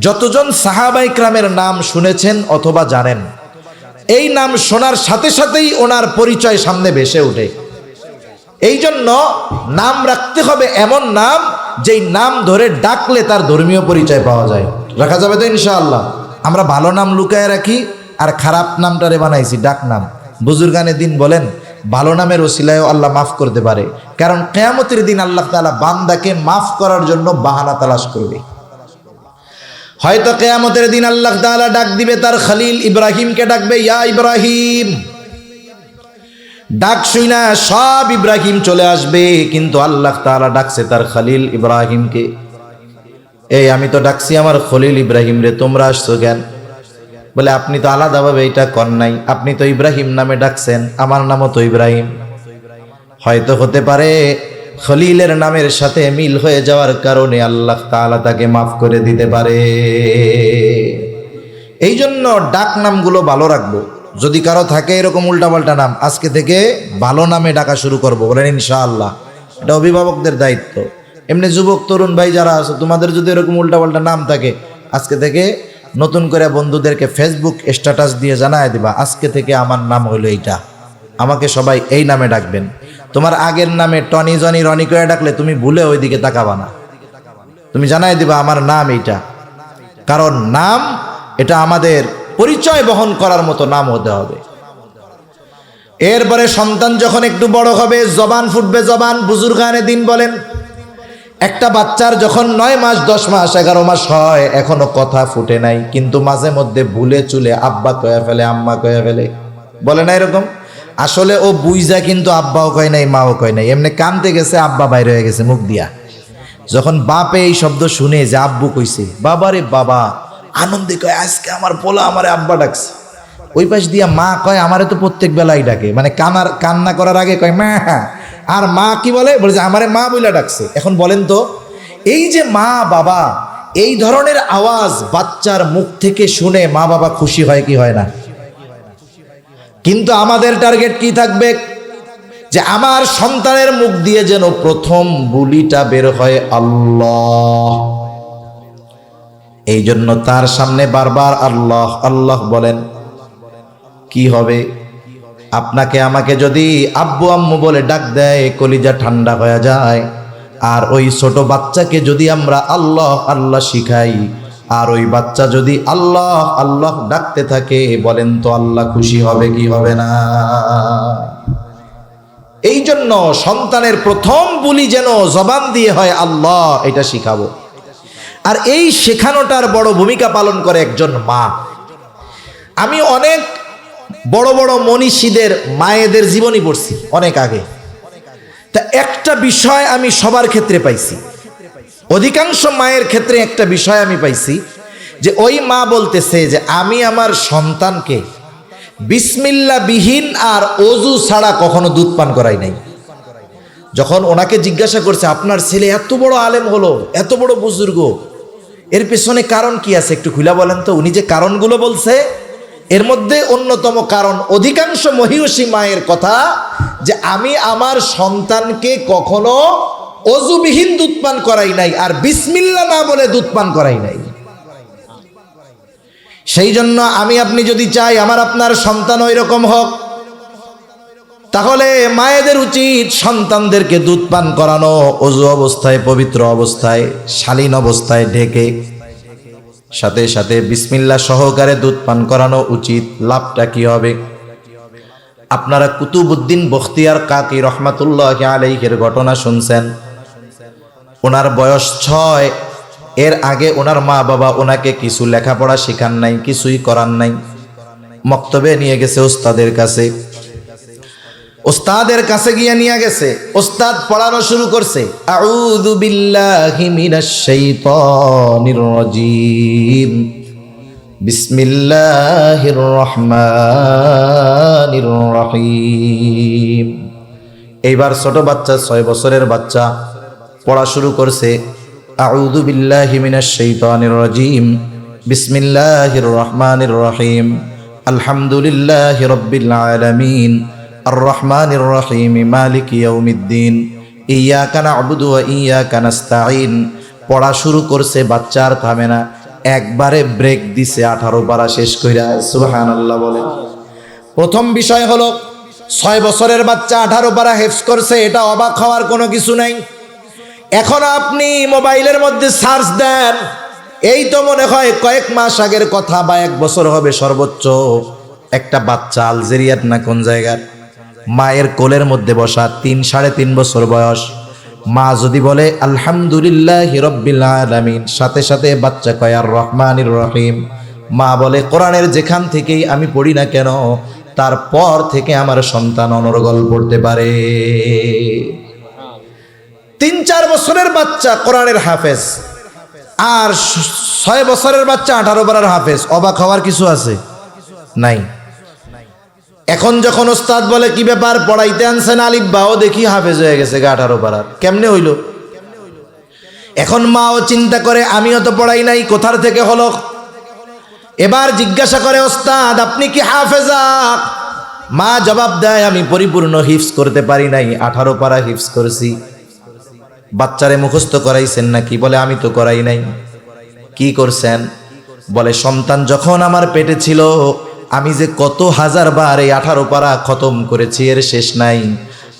যতজন সাহাবায়ে কেরামের নাম শুনেছেন অথবা জানেন, এই নাম শোনার সাথে সাথেই ওনার পরিচয় সামনে ভেসে ওঠে। এই জন্য নাম রাখতে হবে এমন নাম যেই নাম ধরে ডাকলে তার ধর্মীয় পরিচয় পাওয়া যায়। রাখা যাবে তো ইনশাআল্লাহ? আমরা ভালো নাম লুকায় রাখি আর খারাপ নামটারে বানাইছি ডাক নাম। বুজুর্গানে দিন বলেন, ভালো নামের ওসিলায়ও আল্লাহ মাফ করতে পারে, কারণ কিয়ামতের দিন আল্লাহ তাআলা বান্দাকে মাফ করার জন্য বাহানা তালাশ করবে। হয়তো কিয়ামতের দিন আল্লাহ তাআলা ডাক দিবে তার খলিল ইব্রাহিমকে, ডাকবে ইয়া ইব্রাহিম, ডাক শুইনা সব ইব্রাহিম চলে আসবে, কিন্তু আল্লাহ তাআলা ডাকছে তার খলিল ইব্রাহিমকে। এই আমি তো ডাকছি আমার খলিল ইব্রাহিম রে, তোমরা আসছো কেন? বলে আপনি তো আলাদাভাবে এটা কর নাই, আপনি তো ইব্রাহিম নামে ডাকছেন, আমার নামও তো ইব্রাহিম। হয়তো হতে পারে খলিলের নামের সাথে মিল হয়ে যাওয়ার কারণে আল্লাহ তাআলা তাকে মাফ করে দিতে পারে। এই জন্য ডাক নামগুলো ভালো রাখবো। যদি কারো থাকে এরকম উল্টাপাল্টা নাম, আজকে থেকে ভালো নামে ডাকা শুরু করবো, বলেন ইনশাআল্লাহ। এটা অভিভাবকদের দায়িত্ব। এমনি যুবক তরুণ ভাই যারা আছো, তোমাদের যদি এরকম উল্টাপাল্টা নাম থাকে, আজকে থেকে নতুন করে বন্ধুদেরকে ফেসবুক স্ট্যাটাস দিয়ে জানায় দিবা, আজকে থেকে আমার নাম হলো এইটা, আমাকে সবাই এই নামে ডাকবেন। তোমার আগের নামে টনি, জনি, রনি করে ডাকলে তুমি ভুলে ওইদিকে তাকাবা না, তুমি জানায় দিবা আমার নাম এইটা। কারণ নাম এটা আমাদের পরিচয় বহন করার মতো নাম হতে হবে। এরপরে সন্তান যখন একটু বড় হবে, জবান ফুটবে, জবান। বুজুর্গানে দিন বলেন, একটা বাচ্চার যখন 9 মাস, 10 মাস, 11 মাস হয়, এখনো কথা ফুটে নাই, কিন্তু মাঝে মধ্যে ভুলে চুলে আব্বা কয়ে ফেলে, আম্মা কয়ে ফেলে, বলে না এরকম? আসলে ও বুইজা কিন্তু আব্বাও কয় নাই মাও কয় নাই, এমনি কানতে গেছে, আব্বা বাইরে হয়ে গেছে মুখ দিয়া। যখন বাপে এই শব্দ শুনে যে আব্বু কইছে, বাবারে বাবা আনন্দে কয় আজকে আমার পোলা আমারে আব্বা ডাকছে। ওই পাশ দিয়া মা কয় আমারে তো প্রত্যেক বেলাই ডাকে, মানে কান্না করার আগে কয় মা, আর মা কি বলে যে আমারে মা বইলা ডাকছে। এখন বলেন তো এই যে মা বাবা, এই ধরনের আওয়াজ বাচ্চার মুখ থেকে শুনে মা বাবা খুশি হয় কি হয় না? কিন্তু আমাদের টার্গেট কি থাকবে? যে আমার সন্তানের মুখ দিয়ে যেন প্রথম বুলিটা বের হয় আল্লাহ। এই জন্য তার সামনে বারবার আল্লাহ আল্লাহ বলেন। কি হবে? আপনাকে আমাকে যদি আব্বু আম্মু বলে ডাক দেয় কলিজা ঠান্ডা হয়ে যায়। আর ওই ছোট বাচ্চাকে যদি আমরা আল্লাহ আল্লাহ শিখাই, আর ওই বাচ্চা যদি আল্লাহ আল্লাহ ডাকতে থাকে, বলেন তো আল্লাহ খুশি হবে কি হবে না? এই জন্য সন্তানের প্রথম বুলি যেন জবান দিয়ে হয় আল্লাহ, এটা শিখাবো। আর এই শেখানোটার বড় ভূমিকা পালন করে একজন মা। আমি অনেক বড় বড় মনীষীদের মায়েদের জীবনী পড়ছি অনেক আগে। তা একটা বিষয় আমি সবার ক্ষেত্রে পাইছি, অধিকাংশ মায়ের ক্ষেত্রে একটা বিষয় আমি পাইছি, যে ওই মা বলতেছে যে আমি আমার সন্তানকে বিসমিল্লাহ বিহীন আর অজু ছাড়া কখনো দুধ পান করাই নাই। যখন ওনাকে জিজ্ঞাসা করছে আপনার ছেলে এত বড় আলেম হলো, এত বড় বুজুর্গ, এর পেছনে কারণ কি আছে একটু খুলে বলেন তো। উনি যে কারণগুলো বলছে এর মধ্যে অন্যতম কারণ, অধিকাংশ মহিষী মায়ের কথা, যে আমি আমার সন্তানকে কখনো অজুবিহীন দুধ পান করাই নাই, আর বিসমিল্লাহ না বলে দুধ পান করাই নাই। সেই জন্য আমি আপনি যদি চাই আমার আপনার সন্তান ওই রকম হোক, তাহলে মায়েদের উচিত সন্তানদেরকে দুধ পান করানো অজু অবস্থায়, পবিত্র অবস্থায়, শালীন অবস্থায় ঢেকে, সাথে সাথে বিসমিল্লাহ সহকারে দুধ পান করানো উচিত। লাভটা কি হবে? আপনারা কুতুবউদ্দিন বখতিয়ার কাকি রহমাতুল্লাহ আলাইহির ঘটনা শুনছেন। ওনার বয়স 6, এর আগে ওনার মা বাবা ওনাকে কিছু লেখাপড়া শেখান নাই, কিছুই করান নাই। মক্তবে নিয়ে গেছে ওস্তাদের কাছে, ওস্তাদের কাছে গিয়ে নিয়ে গেছে, ওস্তাদ পড়ানো শুরু করছে, আউযু বিল্লাহি মিনাশ শাইতানির রাজীম, বিসমিল্লাহির রহমানির রহিম। এইবার ছোট বাচ্চা, 6 বছরের বাচ্চা পড়া শুরু করছে, আউযু বিল্লাহি মিনাশ শাইতানির রাজীম, বিসমিল্লাহির রহমানির রহিম, আলহামদুলিল্লাহি রাব্বিল আলামিন, আর রহমানির রহিম, মালিকি ইয়াউমিদ্দিন, ইয়্যাকা না'বুদু ওয়া ইয়্যাকা নাস্তাঈন। পড়া শুরু করছে, বাচ্চা আর থামে না, একবারে ব্রেক দিছে 18 পারা শেষ কইরা। সুবহানাল্লাহ বলেন। প্রথম বিষয় হলো 6 বছরের বাচ্চা 18 পারা হেফজ করছে, এটা অবাক হওয়ার কোনো কিছু নাই। এখন আপনি মোবাইলের মধ্যে সার্চ দেন, এই তো মনে হয় কয়েক মাস আগের কথা বা 1 বছর হবে সর্বোচ্চ, একটা বাচ্চা আলজেরিয়ার না কোন জায়গার, মায়ের কোলের মধ্যে বসা, 3-3.5 বছর বয়স। মা যদি বলে আলহামদুলিল্লাহি রাব্বিল আলামিন, সাথে সাথে বাচ্চা কয় আর রহমানির রহিম। মা বলে কোরআনের যেখান থেকেই আমি পড়ি না কেন, তারপর থেকে আমার সন্তান অনর্গল পড়তে পারে। 3-4 বছরের বাচ্চা কোরআনের হাফেজ, আর 6 বছরের বাচ্চা 18 পারার হাফেজ। অবাক হওয়ার কিছু আছে? নাই। এখন যখন ওস্তাদ বলে কি ব্যাপার, পড়াইতে আনছেন আলিফ বাও, দেখি হাফেজ হয়ে গেছে 18 পারার, কেমনে হইল? এখন মাও চিন্তা করে আমিও তো পড়াই নাই, কোথার থেকে হলো? এবার জিজ্ঞাসা করে ওস্তাদ আপনি কি হাফেজা? মা জবাব দেয় আমি পরিপূর্ণ হিফজ করতে পারি নাই, 18 পারা হিফজ করেছি। বাচ্চারে মুখস্থ করাইছেন নাকি? বলে আমি তো করাই নাই। কি করছেন? বলে সন্তান যখন আমার পেটে ছিল আমি যে কত হাজার বার এই 18 পারা খতম করেছি, এর শেষ নাই।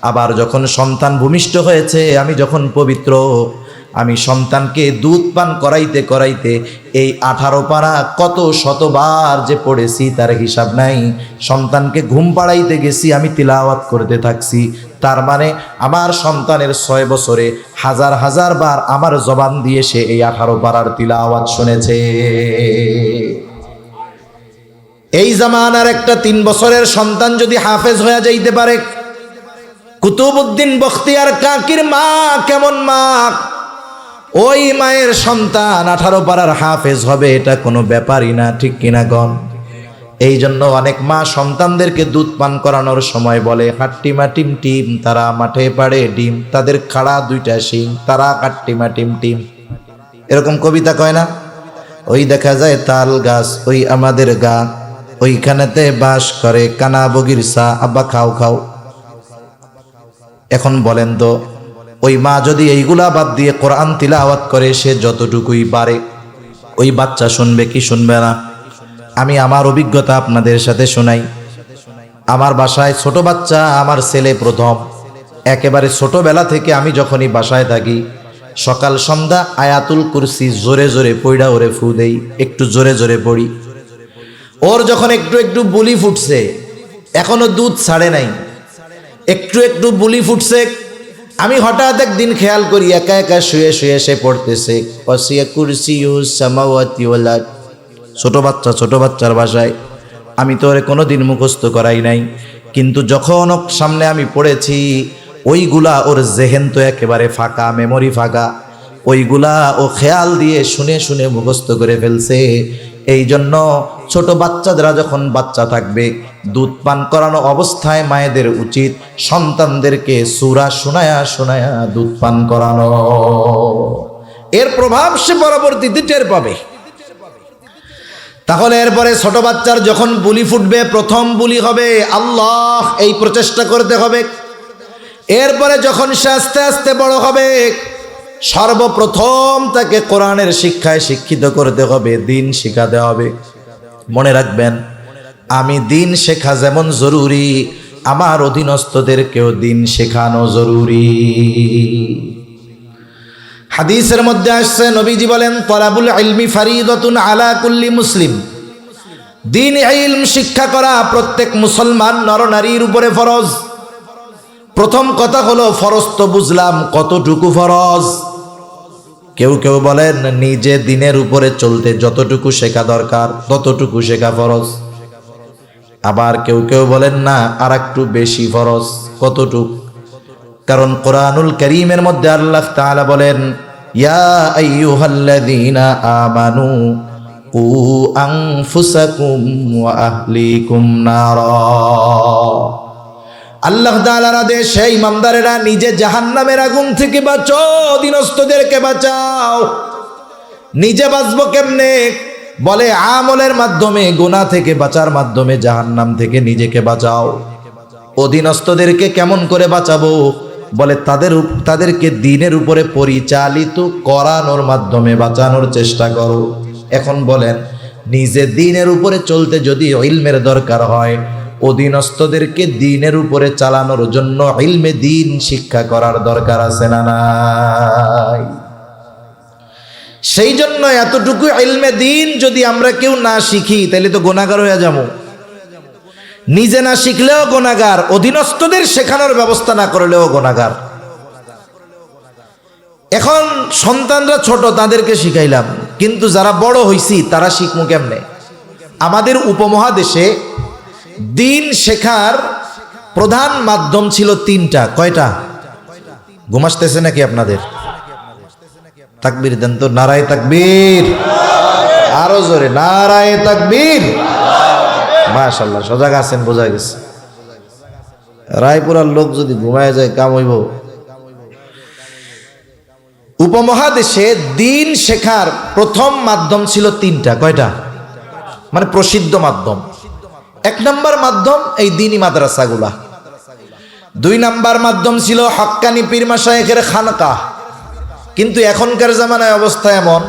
আবার যখন সন্তান ভূমিষ্ঠ হয়েছে, আমি যখন পবিত্র, আমি সন্তানকে দুধ পান করাইতে করাইতে এই 18 পারা কত শতবার যে পড়েছি তার হিসাব নাই। সন্তানকে ঘুম পাড়াইতে গেছি, আমি তিলাওয়াত করতে থাকছি। তার মানে আমার সন্তানের 6 বছরে হাজার হাজার বার আমার জবান দিয়ে সে এই 18 পারার তিলাওয়াত শুনেছে। এই জামানার একটা 3 বছরের সন্তান যদি হাফেজ হয়ে যাইতে পারে, কুতুবউদ্দিন বখতিয়ার কাকির মা কেমন মা, ওই মায়ের সন্তান 18 পারার হাফেজ হবে, এটা কোনো ব্যাপারই না, ঠিক কিনা গণ? এই জন্য অনেক মা সন্তানদেরকে দুধ পান করানোর সময় বলে, হাট্টিমা টিম টিম তারা মাঠে পাড়ে ডিম, তাদের খাড়া 2টা শিং, তারা হাট্টিমা টিম টিম, এরকম কবিতা কয় না? ওই দেখা যায় তাল গাছ, ওই আমাদের গা, ওইখানেতে বাস করে কানা বগির সা, আব্বা খাও খাও। এখন বলেন তো, ওই মা যদি এইগুলা বাদ দিয়ে কোরআন তিলাওয়াত করে, সে যতটুকুই পারে, ওই বাচ্চা শুনবে কি শুনবে না? আমি আমার অভিজ্ঞতা আপনাদের সাথে শোনাই। আমার বাসায় ছোট বাচ্চা, আমার ছেলে প্রথম, একেবারে ছোটবেলা থেকে আমি যখনই বাসায় থাকি, সকাল সন্ধ্যা আয়াতুল কুরসি জোরে জোরে পড়া ওরে ফু দেই, একটু জোরে জোরে পড়ি। ওর যখন একটু একটু বুলি ফুটছে, এখনো দুধ ছাড়ে নাই, একটু একটু বুলি ফুটছে, আমি হঠাৎ একদিন খেয়াল করি একা একা শুয়ে শুয়ে সে পড়তেছে ওয়াসিয়া কুরসিয়ুস সামাওয়াতি ওয়াল আরদ। ছোট বাচ্চার ভাষায়। আমি তো ওরে কোনোদিন মুখস্থ করাই নাই, কিন্তু যখন ওর সামনে আমি পড়েছি, ওইগুলা ওর জেহেন তো একেবারে ফাঁকা, মেমোরি ফাঁকা, ওইগুলা ও খেয়াল দিয়ে শুনে শুনে মুখস্থ করে ফেলছে। এই জন্য ছোট বাচ্চারা যখন বাচ্চা থাকবে, দুধ পান করানো অবস্থায় মায়েদের উচিত সন্তানদেরকে সূরা শোনায়া শোনায়া দুধ পান করানো। এর প্রভাব সে পরবর্তীতে টের পাবে। তাহলে এরপরে ছোট বাচ্চার যখন বুলি ফুটবে, প্রথম বুলি হবে আল্লাহ, এই প্রচেষ্টা করতে হবে। এরপরে যখন সে আস্তে আস্তে বড় হবে, সর্বপ্রথম তাকে কোরআনের শিক্ষায় শিক্ষিত করতে হবে, দিন শিখাতে হবে। মনে রাখবেন, আমি দিন শেখা যেমন জরুরি, আমার অধীনস্থদেরকেও দিন শেখানো জরুরি। হাদিসের মধ্যে আসছে, নবীজি বলেন, তলাবুল ইলমি ফারিদাতুন আলা কুল্লি মুসলিম। দিন ইলম শিক্ষা করা প্রত্যেক মুসলমান নরনারীর উপরে ফরজ। প্রথম কথা হলো, ফরজ তো বুঝলাম, কতটুকু ফরজ? কেউ কেউ বলেন নিজে দিনের উপরে চলতে যতটুকু শেখা দরকার ততটুকু শেখা ফরজ। আবার কেউ কেউ বলেন না, আর একটু বেশি ফরজ। কতটুক? কারণ কোরআনুল কারীমের মধ্যে আল্লাহ তাআলা বলেন, ইয়া আইয়ুহাল্লাযীনা আমানু কু আনফুসাকুম ওয়া আহলিকুম নারা। আল্লাহ তাআলার আদেশ, হে ইমানদারেরা, নিজে জাহান্নামের আগুন থেকে বাঁচো, অধীনস্থদেরকে বাঁচাও। নিজে বাঁচবো কেমনে? বলে আমলের মাধ্যমে, গুনাহ থেকে বাঁচার মাধ্যমে জাহান্নাম থেকে নিজেকে বাঁচাও। অধীনস্থদেরকে কেমন করে বাঁচাবো? বলে তাদেরকে দ্বীনের উপরে পরিচালিত করানোর মাধ্যমে বাঁচানোর চেষ্টা করো। এখন বলেন, নিজে দ্বীনের উপরে চলতে যদি ইলমের দরকার হয়, অধীনস্থদেরকে দ্বীনের উপরে চালানোর জন্য ইলমে দ্বীন শিক্ষা করার দরকার আছে না নাই? সেই জন্য এতটুকু ইলমে দ্বীন যদি আমরা কেউ না শিখি, তাহলে তো গুনাহগার হয়ে যাব। নিজে না শিখলেও গুনাহগার, অধীনস্থদের শেখানোর ব্যবস্থা না করলেও গুনাহগার। এখন সন্তানরা ছোট, তাদেরকে শিখাইলাম, কিন্তু যারা বড় হইছি তারা শিখমু কেমনে? আমাদের উপমহাদেশে দিন শেখার প্রধান মাধ্যম ছিল 3টা। কয়টা? ঘুমাসতেছে নাকি আপনাদের? তাকবীর দেন তো, নারায়ে তাকবীর, আরো জোরে নারায়ে তাকবীর। মাশাআল্লাহ, সজাগ আছেন, বোঝা গেছে। রায়পুরার লোক যদি ঘুমায় যায় কাম হইব। উপমহাদেশে দিন শেখার প্রথম মাধ্যম ছিল 3টা। কয়টা? মানে প্রসিদ্ধ মাধ্যম। 1 নম্বর মাধ্যম এই দ্বীনি মাদ্রাসাগুলা। 2 নম্বর মাধ্যম ছিল হক্কানি পীর মাশায়েখের খানকাহ। কিন্তু এখনকার জামানায় অবস্থা এমন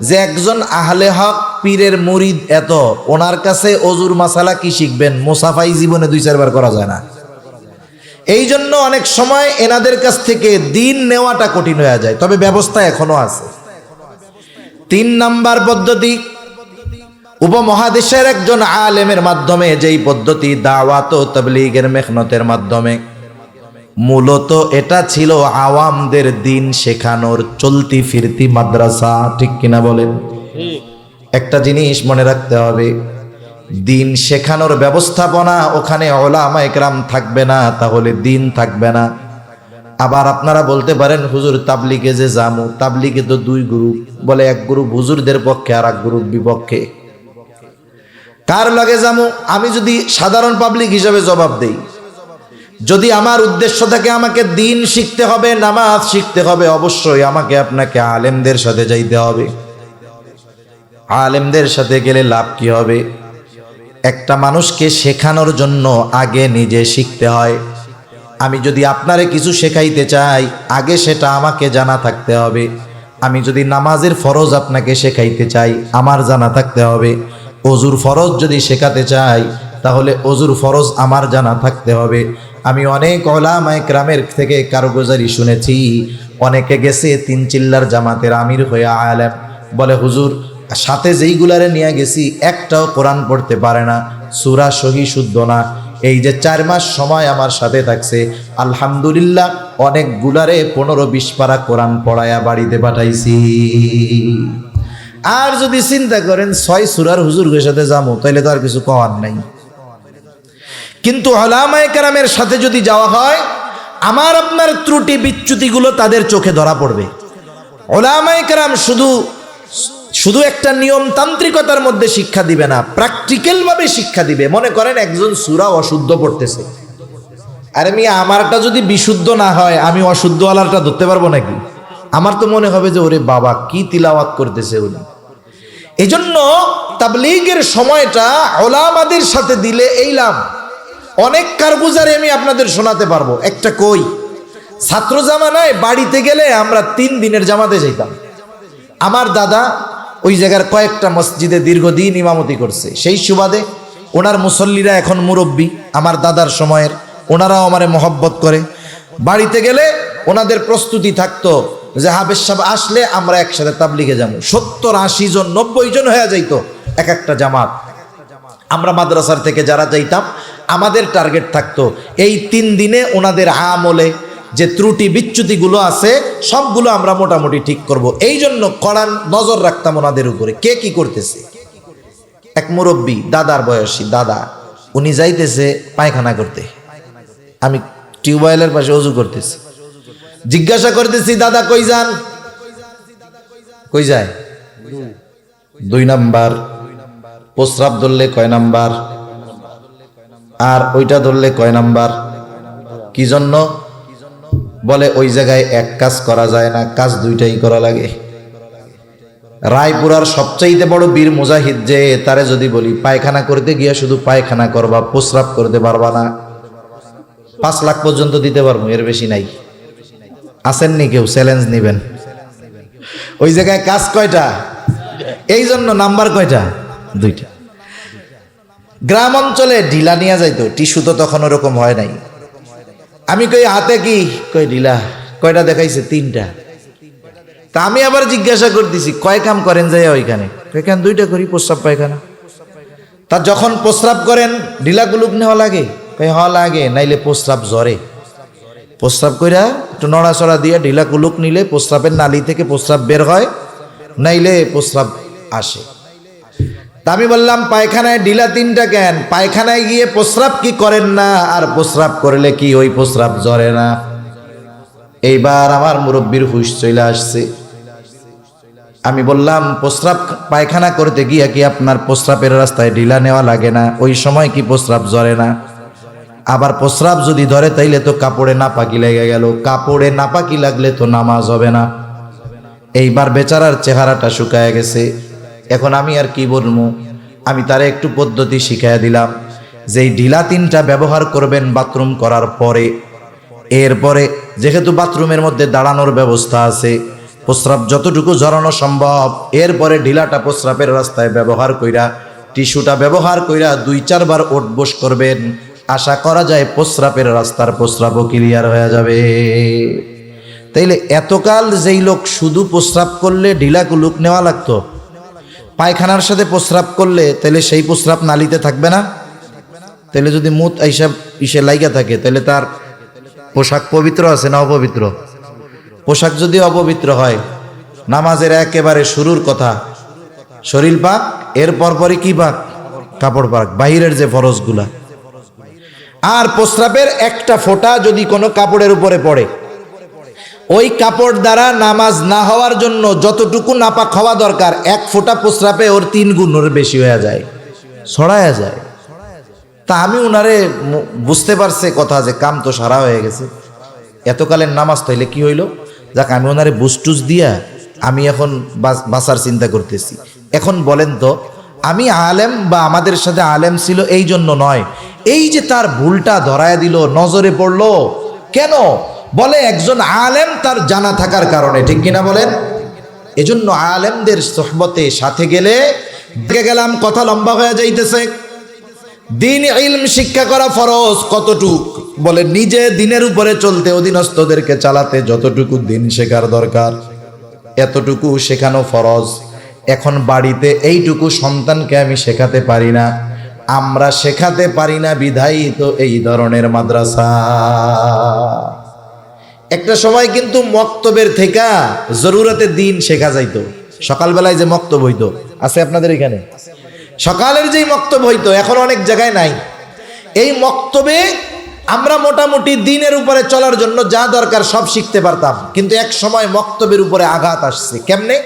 যে একজন আহলে হক পীরের মুরিদ এত, ওনার কাছে অজুর মাসালা কি শিখবেন? মুসাফাই জীবনে 2-4 বার করা যায় না। এই জন্য অনেক সময় এনাদের কাছ থেকে দিন নেওয়াটা কঠিন হয়ে যায়, তবে ব্যবস্থা এখনো আছে। 3 নম্বর পদ্ধতি, উপমহাদেশের একজন আলেমের মাধ্যমে, যেই পদ্ধতি দাওয়াত ও তাবলীগের মেহনতের মাধ্যমে। মূলত এটা ছিল আওয়ামদের দিন শেখানোর চলতি ফিরতি মাদ্রাসা, ঠিক কিনা বলেন? একটা জিনিস মনে রাখতে হবে, দিন শেখানোর ব্যবস্থাপনা ওখানে উলামা ইকরাম থাকবে না, তাহলে দিন থাকবে না। আবার আপনারা বলতে পারেন হুজুর তাবলিগে যে জামু, তাবলিগে তো দুই গ্রুপ, বলে এক গ্রুপ হুজুরদের পক্ষে আর এক গ্রুপ বিপক্ষে। কার লগে জামু? আমি যদি সাধারণ পাবলিক হিসাবে জবাব দেই, যদি আমার উদ্দেশ্য থাকে আমাকে দিন শিখতে হবে, নামাজ শিখতে হবে, অবশ্যই আমাকে আপনাকে আলেমদের সাথে যাইতে হবে। আলেমদের সাথে গেলে লাভ কি হবে? একটা মানুষকে শেখানোর জন্য আগে নিজে শিখতে হয়। আমি যদি আপনারে কিছু শেখাইতে চাই, আগে সেটা আমাকে জানা থাকতে হবে। আমি যদি নামাজের ফরজ আপনাকে শেখাইতে চাই, আমার জানা থাকতে হবে। অজুর ফরজ যদি শেখাতে চাই, তাহলে অজুর ফরজ আমার জানা থাকতে হবে। আমি অনেক উলামা ইকরামের থেকে কারগুজারি শুনেছি, অনেকে গেছে তিন চিল্লার জামাতের আমির হয়ে আলেম, বলে হুজুর সাথে যেইগুলারে নিয়ে গেছি একটাও কোরআন পড়তে পারে না, সূরা সহি শুদ্ধ না। এই যে 4 মাস সময় আমার সাথে থাকছে, আলহামদুলিল্লাহ অনেকগুলারে 15-20 পারা কোরআন পড়ায়া বাড়িতে পাঠাইছি। আর যদি চিন্তা করেন 6 সূরার হুজুরের সাথে যাবো, তাইলে তো আর কিছু কওয়ার নাই। কিন্তু উলামায়ে কেরামের সাথে যদি যাওয়া হয়, আমার আপনার ত্রুটি বিচ্যুতিগুলো তাদের চোখে ধরা পড়বে। উলামায়ে কেরাম শুধু একটা নিয়মতান্ত্রিকতার মধ্যে শিক্ষা দিবে না, প্র্যাকটিক্যাল ভাবে শিক্ষা দিবে। মনে করেন একজন সূরা অশুদ্ধ পড়তেছে, আরে মিয়া আমারটা যদি বিশুদ্ধ না হয়, আমি অশুদ্ধ আলারটা ধরতে পারবো নাকি? আমার তো মনে হবে যে ওরে বাবা কি তিলাওয়াত করতেছে উনি। এজন্য তাবলীগের সময়টা উলামাদের সাথে দিলে এই লাভ। অনেক কারগুজারি আমি আপনাদের শোনাতে পারবো। একটা কই, ছাত্র জামানায় বাড়িতে গেলে আমরা 3 দিনের জামাতে যাইতাম। আমার দাদা ওই জায়গার কয়েকটা মসজিদে দীর্ঘদিন ইমামতি করছে, সেই সুবাদে ওনার মুসল্লিরা এখন মুরব্বী, আমার দাদার সময়ের, ওনারাও আমারে মহব্বত করে। বাড়িতে গেলে ওনাদের প্রস্তুতি থাকতো যে হাফেজ সাহেব আসলে আমরা একসাথে তাবলিগে যাবো। 70-80 জন 90 জন হয়ে যাইতো এক একটা জামাত। আমরা মাদ্রাসার থেকে যারা যাইতাম, আমাদের টার্গেট থাকতো এই 3 দিনে ওনাদের আমলে যে ত্রুটি বিচ্যুতিগুলো আছে সবগুলো আমরা মোটামুটি ঠিক করব। এই জন্য কড়া নজর রাখতাম ওনাদের উপরে, কে কি করতেছে। এক মুরব্বী, দাদার বয়সী দাদা, উনি যাইতেছে পায়খানা করতে, আমি টিউবওয়েলের পাশে অজু করতেছি। জিজ্ঞাসা করতেছি, দাদা কই যান? কই যায়? 2 নাম্বার। প্রস্রাব ধরলে কয় নাম্বার? আর ওইটা ধরলে কয় নাম্বার? কি জন্য? বলে ওই জায়গায় এক কাজ করা যায় না, কাজ 2টাই করা লাগে। রায়পুরার সবচাইতে বড় বীর মুজাহিদ যে, তারে যদি বলি পায়খানা করতে গিয়া শুধু পায়খানা করবা, প্রস্রাব করতে পারবা না, 5 লাখ পর্যন্ত দিতে পারবো, এর বেশি নাই। আসেননি কেউ? চ্যালেঞ্জ নিবেন? ওই জায়গায় কাজ কয়টা? এই জন্য নাম্বার কয়টা? 2টা। গ্রাম অঞ্চলে ঢিলা নিয়ে যাইতো, টিস্যু তো তখন ওরকম হয় নাই। আমি কই হাতে কি? কই ঢিলা। কয়টা দেখাইছে? 3টা। তা আমি আবার জিজ্ঞাসা করতেছি, কয় কাম করেন যাই ওইখানে? এখানে 2টা করি, প্রস্রাব পায়খানা। তা যখন প্রস্রাব করেন ঢিলা গুলুক নেওয়া লাগে? কই হওয়া লাগে, নাইলে প্রস্রাব জ্বরে। প্রস্রাব কইরা একটু নড়াচড়া দিয়ে ঢিলা কুলুক নিলে প্রস্রাবের নালী থেকে প্রস্রাব বের হয়, নাইলে প্রস্রাব আসে। তা আমি বললাম পায়খানায় ঢিলা 3টা কেন? পায়খানায় গিয়ে প্রস্রাব কি করেন না? আর প্রস্রাব করলে কি ওই প্রস্রাব জ্বরে না? এইবার আমার মুরব্বির হুঁশ চলে আসছে। আমি বললাম প্রস্রাব পায়খানা করতে গিয়ে কি আপনার প্রস্রাবের রাস্তায় ঢিলা নেওয়া লাগে না? ওই সময় কি প্রস্রাব জ্বরে না? আবার প্রস্রাব যদি ধরে তাইলে তো কাপড়ে নাপাকি লেগে গেল, কাপড়ে নাপাকি লাগলে তো নামাজ হবে না। এইবার বেচারার চেহারাটা শুকায় গেছে। এখন আমি আর কি বলবো? আমি তারে একটু পদ্ধতি শিখাইয়া দিলাম, যে এই ঢিলা 3টা ব্যবহার করবেন বাথরুম করার পরে। এরপরে যেহেতু বাথরুমের মধ্যে দাঁড়ানোর ব্যবস্থা আছে, প্রস্রাব যতটুকু ঝরানো সম্ভব, এরপরে ঢিলাটা প্রস্রাবের রাস্তায় ব্যবহার কইরা, টিস্যুটা ব্যবহার কইরা 2-4 বার ওঠ বস করবেন। আশা করা যায় প্রস্রাবের রাস্তার প্রস্রাবও ক্লিয়ার হয়ে যাবে। তাইলে এতকাল যেই লোক শুধু প্রস্রাব করলে ঢিলা কুলুক নেওয়া লাগতো, পায়খানার সাথে প্রস্রাব করলে তাহলে সেই প্রস্রাব নালিতে থাকবে না। তাহলে যদি মুত এইসব ইসে লাইগা থাকে, তাহলে তার পোশাক পবিত্র আছে না অপবিত্র? পোশাক যদি অপবিত্র হয়, নামাজের একেবারে শুরুর কথা শরীর পাক, এর পরপরই কি পাক? কাপড় পাক, বাহিরের যে ফরজগুলা। আর প্রস্রাবের একটা ফোঁটা যদি কোনো কাপড়ের উপরে পড়ে, ওই কাপড় দ্বারা নামাজ না হওয়ার জন্য যতটুকু নাপাক হওয়া দরকার, এক ফোঁটা প্রস্রাবে ওর 3 গুণের বেশি হয়ে যায়, ছড়ায়া যায়। তা আমি উনারে বুঝতে পারছে কথা যে কাম তো সারা হয়ে গেছে, এতকালের নামাজ তাইলে কি হইল, যাক আমি ওনারে বুস্টুস দিয়া আমি এখন বাঁচার চিন্তা করতেছি। এখন বলেন তো, আমি আলেম বা আমাদের সাথে আলেম ছিল এই জন্য নয়, এই যে তার ভুলটা ধরায় দিল, নজরে পড়লো কেন, বলে একজন আলেম তার জানা থাকার কারণে, ঠিক কিনা বলেন? এজন্য আলেমদের সোহবতে সাথে গেলে, দেখে গেলাম কথা লম্বা হয়ে যাইতেছে। দিন ইলম শিক্ষা করা ফরজ কতটুক, বলে নিজে দিনের উপরে চলতে, অধীনস্থদেরকে চালাতে যতটুকু দিন শেখার দরকার এতটুকু শেখানো ফরজ। এখন বাড়িতে এইটুকু সন্তানকে আমি শেখাতে পারি না, আমরা শেখাতে পারি না বিধায়ী তো এই ধরনের মাদ্রাসা। একটা সময় কিন্তু মক্তবের থেকে জরুরতে দিন শেখা যাইতো, সকালবেলায় যে মক্তব হইতো, আছে আপনাদের এখানে সকালের যেই মক্তব হইতো, এখন অনেক জায়গায় নাই। এই মক্তবে আমরা মোটামুটি দিনের উপরে চলার জন্য যা দরকার সব শিখতে পারতাম, কিন্তু এক সময় মক্তবের উপরে আঘাত আসছে। কেমনে?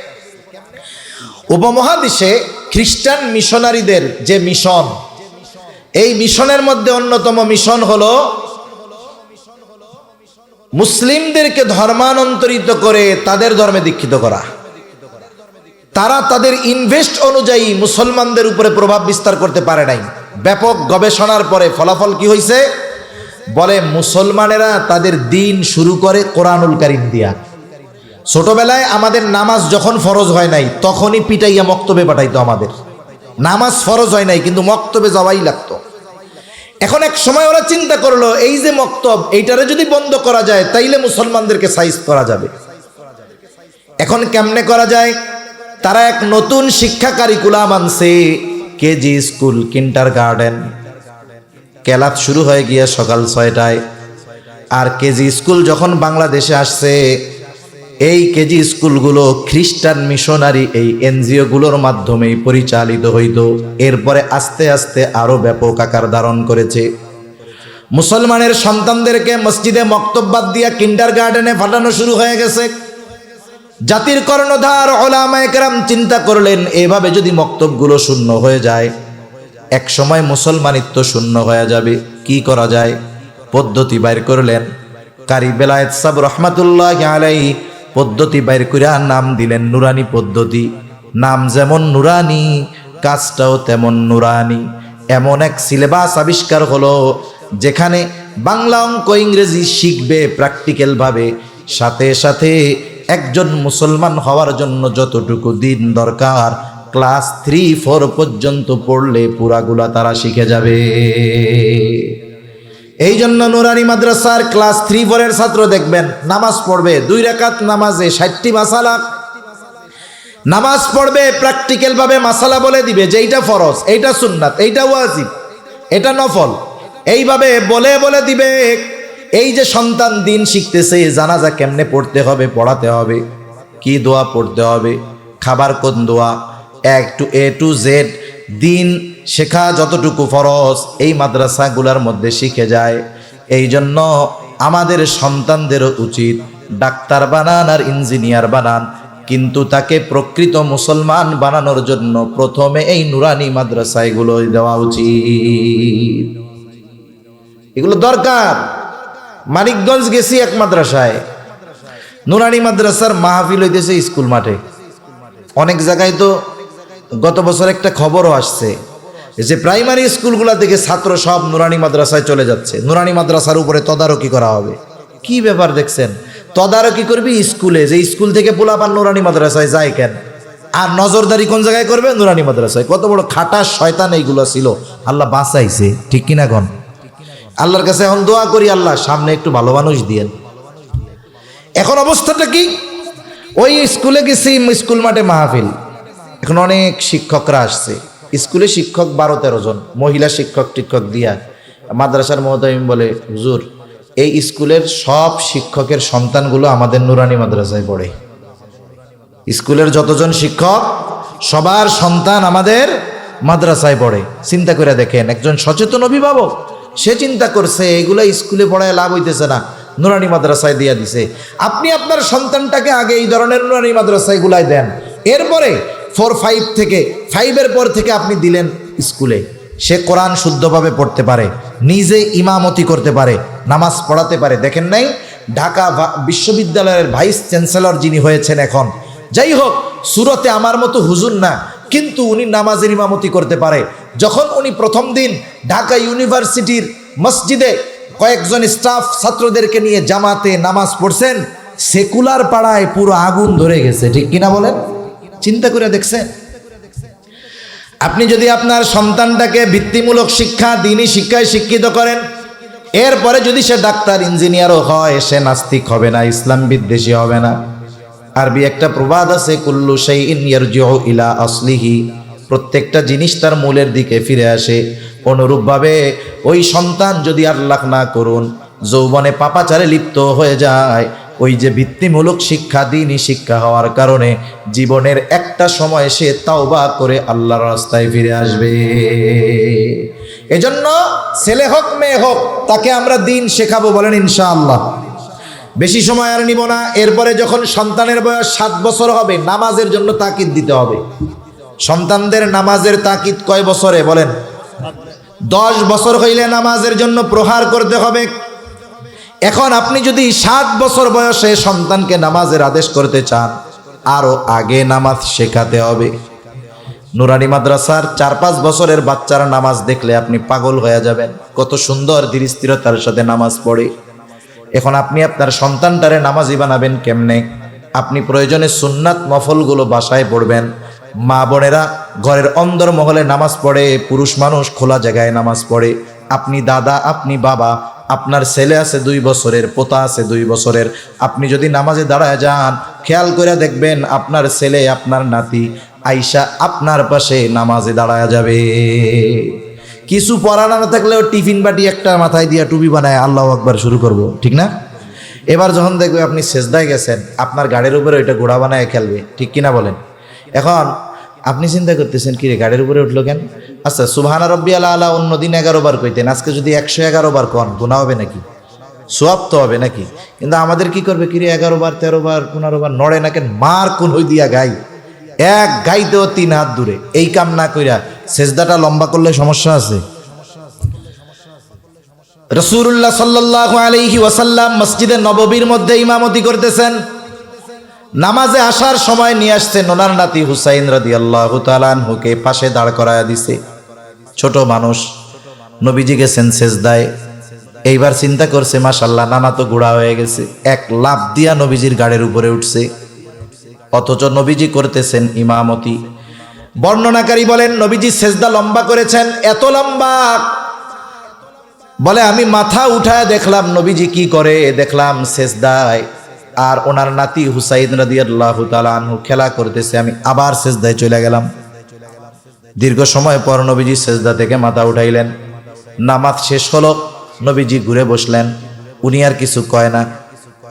উপমহাদেশে খ্রিস্টান মিশনারিদের যে মিশন, এই মিশনের মধ্যে অন্যতম মিশন হলো মুসলিমদেরকে ধর্মান্তরিত করে তাদের ধর্মে দীক্ষিত করা। তারা তাদের ইনভেস্ট অনুযায়ী মুসলমানদের উপরে প্রভাব বিস্তার করতে পারে নাই। ব্যাপক গবেষণার পরে ফলাফল কি হয়েছে, বলে মুসলমানেরা তাদের দিন শুরু করে কোরআনুল কারীম দিয়া। ছোটবেলায় আমাদের নামাজ যখন ফরজ হয় নাই, তখনই পিটাইয়া মক্তবে পাঠাইতো আমাদের। নামাজ ফরজ হয় নাই কিন্তু মক্তবে যাওয়াই লাগতো। এখন এক সময় ওরা চিন্তা করলো, এই যে মক্তব, এইটারে যদি বন্ধ করা যায় তাইলে মুসলমানদেরকে সাইজ করা যাবে। এখন কেমনে করা যায়? তারা এক নতুন শিক্ষা কারিকুলাম আনছে, কেজি স্কুল, কিন্ডার গার্ডেন। ক্লাস শুরু হয়ে গিয়ে সকাল 6টায়। আর কেজি স্কুল যখন বাংলাদেশে আসছে, এই কেজি স্কুলগুলো খ্রিস্টান মিশনারি এই এনজিও গুলোর মাধ্যমেই পরিচালিত হইত। এরপরে আস্তে আস্তে আরো ব্যাপক আকার ধারণ করেছে। মুসলমানের সন্তানদেরকে মসজিদে মক্তব বাদ দিয়া কিন্ডার গার্ডেনে পাঠানো শুরু হয়ে গেছে। জাতির কর্ণধার উলামায়ে কেরাম চিন্তা করলেন, এভাবে যদি মক্তবগুলো শূন্য হয়ে যায়, এক সময় মুসলমানিত্ব শূন্য হয়ে যাবে। কি করা যায়? পদ্ধতি বাইর করলেন। কারি বেলায়েত সাহেব রহমাতুল্লাহি আলাইহি পদ্ধতি বাইর করে নাম দিলেন নুরানি পদ্ধতি। নাম যেমন নুরানি, কাজটাও তেমন নুরানি। এমন এক সিলেবাস আবিষ্কার হলো, যেখানে বাংলা, অঙ্ক, ইংরেজি শিখবে প্র্যাকটিক্যাল ভাবে, সাথে সাথে একজন মুসলমান হওয়ার জন্য যতটুকু দিন দরকার, ক্লাস 3-4 পর্যন্ত পড়লে পুরাগুলা তারা শিখে যাবে। এই জন্য নুরানি মাদ্রাসার ক্লাস 3-4 ছাত্র দেখবেন নামাজ পড়বে 2 রাকাত নামাজে 60টি মাসালা নামাজ পড়বে, প্র্যাকটিক্যাল ভাবে মাসালা বলে দিবে যে এইটা ফরজ, এইটা সুন্নাত, এইটা ওয়াজিব, এটা নফল, এইভাবে বলে বলে দিবে। এই যে সন্তান দিন শিখতেছে, জানাজা কেমনে পড়তে হবে, পড়াতে হবে, কি দোয়া পড়তে হবে, খাবার কোন দোয়া, A to Z দিন শেখা যতটুকু ফরজ এই মাদ্রাসাগুলোর মধ্যে শিখে যায়। এই জন্য আমাদের সন্তানদেরও উচিত ডাক্তার বানান আর ইঞ্জিনিয়ার বানান, কিন্তু তাকে প্রকৃত মুসলমান বানানোর জন্য প্রথমে এই নুরানি মাদ্রাসাগুলো দেওয়া উচিত। এগুলো দরকার। মানিকগঞ্জ গেছি এক মাদ্রাসায়, নুরানি মাদ্রাসার মাহফিল হইতেছে স্কুল মাঠে। অনেক জায়গায় তো গত বছর একটা খবরও আসছে যে প্রাইমারি স্কুলগুলা থেকে ছাত্র সব নুরানি মাদ্রাসায় চলে যাচ্ছে। নুরানি মাদ্রাসার উপরে তদারকি করা হবে। কি ব্যাপার দেখছেন? তদারকি করবি স্কুলে, যে স্কুল থেকে পোলাপান নুরানি মাদ্রাসায় যায় কেন? আর নজরদারি কোন জায়গায় করবে? নুরানি মাদ্রাসায়। কত বড় খাটা শয়তান এইগুলো ছিল, আল্লাহ বাঁচাইছে, ঠিক কিনা কোন? আল্লাহর কাছে এখন দোয়া করি, আল্লাহ সামনে একটু ভালো মানুষ দিয়েন। এখন অবস্থাটা কি? ওই স্কুলে গেছি, স্কুল মাঠে মাহফিল। এখন অনেক শিক্ষকরা আসছে, স্কুলে শিক্ষক 12-13 জন, মহিলা শিক্ষক টিক্ষক দিয়া। মাদ্রাসার মহোদয় বলে, হুজুর এই স্কুলের সব শিক্ষকের সন্তানগুলো আমাদের নুরানি মাদ্রাসায় পড়ে। স্কুলের যতজন শিক্ষক সবার সন্তান আমাদের মাদ্রাসায় পড়ে। চিন্তা করে দেখেন, একজন সচেতন অভিভাবক সে চিন্তা করছে এগুলা স্কুলে পড়ায় লাভ হইতেছে না, নুরানি মাদ্রাসায় দিয়া দিছে। আপনি আপনার সন্তানটাকে আগে এই ধরনের নুরানি মাদ্রাসায় গুলাই দেন, এরপরে 4-5 থেকে 5-এর পর থেকে আপনি দিলেন স্কুলে। সে কোরআন শুদ্ধভাবে পড়তে পারে, নিজে ইমামতি করতে পারে, নামাজ পড়াতে পারে। দেখেন নাই ঢাকা বিশ্ববিদ্যালয়ের ভাইস চ্যান্সেলর যিনি হয়েছেন এখন, যাই হোক সুরতে আমার মতো হুজুর না, কিন্তু উনি নামাজের ইমামতি করতে পারে। যখন উনি প্রথম দিন ঢাকা ইউনিভার্সিটির মসজিদে কয়েকজন স্টাফ ছাত্রদেরকে নিয়ে জামাতে নামাজ পড়ছেন, সেকুলার পাড়ায় পুরো আগুন ধরে গেছে। ঠিক কিনা বলেন? চিন্তা করে দেখছেন? আপনি যদি আপনার সন্তানটাকে বৃত্তিমূলক শিক্ষা, দ্বীনি শিক্ষায় শিক্ষিত করেন, এরপরে যদি সে ডাক্তার ইঞ্জিনিয়ারও হয়, সে নাস্তিক হবে না, ইসলাম বিদ্বেষী হবে না। আরবি একটা প্রবাদ আছে, কুল্লু শাইইন ইয়ারজিউ ইলা আসলিহি, প্রত্যেকটা জিনিস তার মূলের দিকে ফিরে আসে। অনুরূপভাবে ওই সন্তান যদি আল্লাহ না করুন যৌবনে পাপাচারে লিপ্ত হয়ে যায়, ওই যে ভিত্তিমূলক শিক্ষা, দ্বীনি শিক্ষা হওয়ার কারণে জীবনের একটা সময় সে তাওবা করে আল্লাহর রাস্তায় ফিরে আসবে। এজন্য ছেলে হোক মেয়ে হোক তাকে আমরা দ্বীন শেখাবো, বলেন ইনশাআল্লাহ। বেশি সময় আর নিব না। এরপরে যখন সন্তানের বয়স 7 বছর হবে, নামাজের জন্য তাকিদ দিতে হবে। সন্তানদের নামাজের তাকিদ কয় বছরে বলেন? 10 বছর হইলে নামাজের জন্য প্রহার করতে হবে। এখন আপনি যদি 7 বছর বয়সে সন্তানকে নামাজের আদেশ করতে চান, আরো আগে নামাজ শেখাতে হবে। নুরানি মাদ্রাসার 4-5 বছরের বাচ্চারা নামাজ দেখলে আপনি পাগল হয়ে যাবেন, কত সুন্দর ধীরস্থিরতার সাথে নামাজ পড়ে। এখন আপনি আপনার সন্তানটারে নামাজি বানাবেন কেমনে? আপনি প্রয়োজনে সুন্নাত নফলগুলো বাসায় পড়বেন। মা বোনেরা ঘরের অন্দরমহলে নামাজ পড়ে, পুরুষ মানুষ খোলা জায়গায় নামাজ পড়ে। আপনি দাদা, আপনি বাবা, আপনার ছেলে আছে 2 বছরের, পোতা আছে 2 বছরের, আপনি যদি নামাজে দাঁড়ায় যান, খেয়াল করে দেখবেন আপনার ছেলে, আপনার নাতি আইসা আপনার পাশে নামাজে দাঁড়ায় যাবে। কিছু পড়ানো না থাকলেও টিফিন বাটি একটা মাথায় দিয়া টুপি বানায় আল্লাহু আকবার শুরু করব, ঠিক না? এবার যখন দেখবে আপনি সেজদায় গেছেন, আপনার গাড়ির উপরে ওইটা ঘোড়া বানায় খেলবে, ঠিক কিনা বলেন? এখন আপনি চিন্তা করতেছেন, কি রে গাড়ির উপরে উঠলো কেন? আচ্ছা, সুবহানা রাব্বিয়াল আলা অন্যদিন 11 বার কইতেন, আজকে যদি 111 বার কন, গুনাহ হবে নাকি? সওয়াব তো হবে নাকি? কিন্তু আমাদের কি করবে, কি রে 11 বার 13 বার 15 বার নড়ে না কেন? মার কোন হই দিয়া গাই, এক গাইতেও 3 হাত দূরে। এই কাম না কইরা সেজদাটা লম্বা করলে সমস্যা আছে। রাসূলুল্লাহ সাল্লাল্লাহু আলাইহি ওয়াসাল্লাম মসজিদে নববীর মধ্যে ইমামতি করতেছেন। নামাজে আসার সময় নিয়ে আসছেন ওনার নাতি হুসাইন রাদিয়াল্লাহু তাআলা আনহুকে, পাশে দাঁড় করায়া দিছে। ছোট মানুষ, নবীজি গেছেন সেজদায়। এইবার চিন্তা করছে, মাশাআল্লাহ নানা তো গোড়া হয়ে গেছে, এক লাফ দিয়া নবীজির গাড়ির উপরে উঠছে। অথচ নবীজি করতেছেন ইমামতি। বর্ণনাকারী বলেন নবীজি সেজদা লম্বা করেছেন, এত লম্বা, বলে আমি মাথা উঠায় দেখলাম নবীজি কি করে, দেখলাম সেজদায় আর ওনার নাতি হুসাইন রাদিয়াল্লাহু তাআলা আনহু খেলা করতেছে। আমি আবার সেজদায় চলে গেলাম। দীর্ঘ সময় পর নবীজি সেজদা থেকে মাথা উঠাইলেন। নামাজ শেষ হলো, নবীজি ঘুরে বসলেন। উনি আর কিছু কয় না।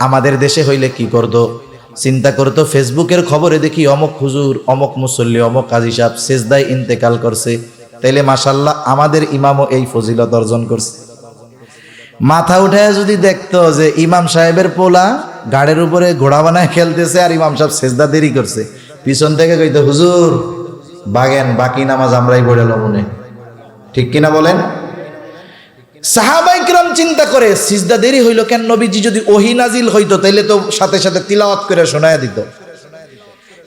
আমাদের দেশে হইলে কি করতো? চিন্তা করতো, ফেসবুকের খবরে দেখি অমুক হুজুর, অমুক মুসল্লি, অমুক কাজী সাহেব সেজদায় ইন্তেকাল করছে, তাইলে মাশাআল্লাহ আমাদের ইমামও এই ফজিলত অর্জন করছে। মাথা উঠায় যদি দেখতো যে ইমাম সাহেবের পোলা গাড়ির উপরে ঘোড়া বানায় খেলতেছে আর ইমাম সাহেব সেজদা দেরি করছে, পিছন থেকে কইতো, হুজুর বাগেন, বাকি নামাজ আমরাই পড়ালাম মনে, ঠিক কিনা বলেন? সাহাবায়ে কিরাম চিন্তা করে, সিজদা দেরি হইল কেন? নবীজি যদি ওহী নাজিল হইতো তাইলে তো সাথে সাথে তিলাওয়াত করে শোনায়া দিত।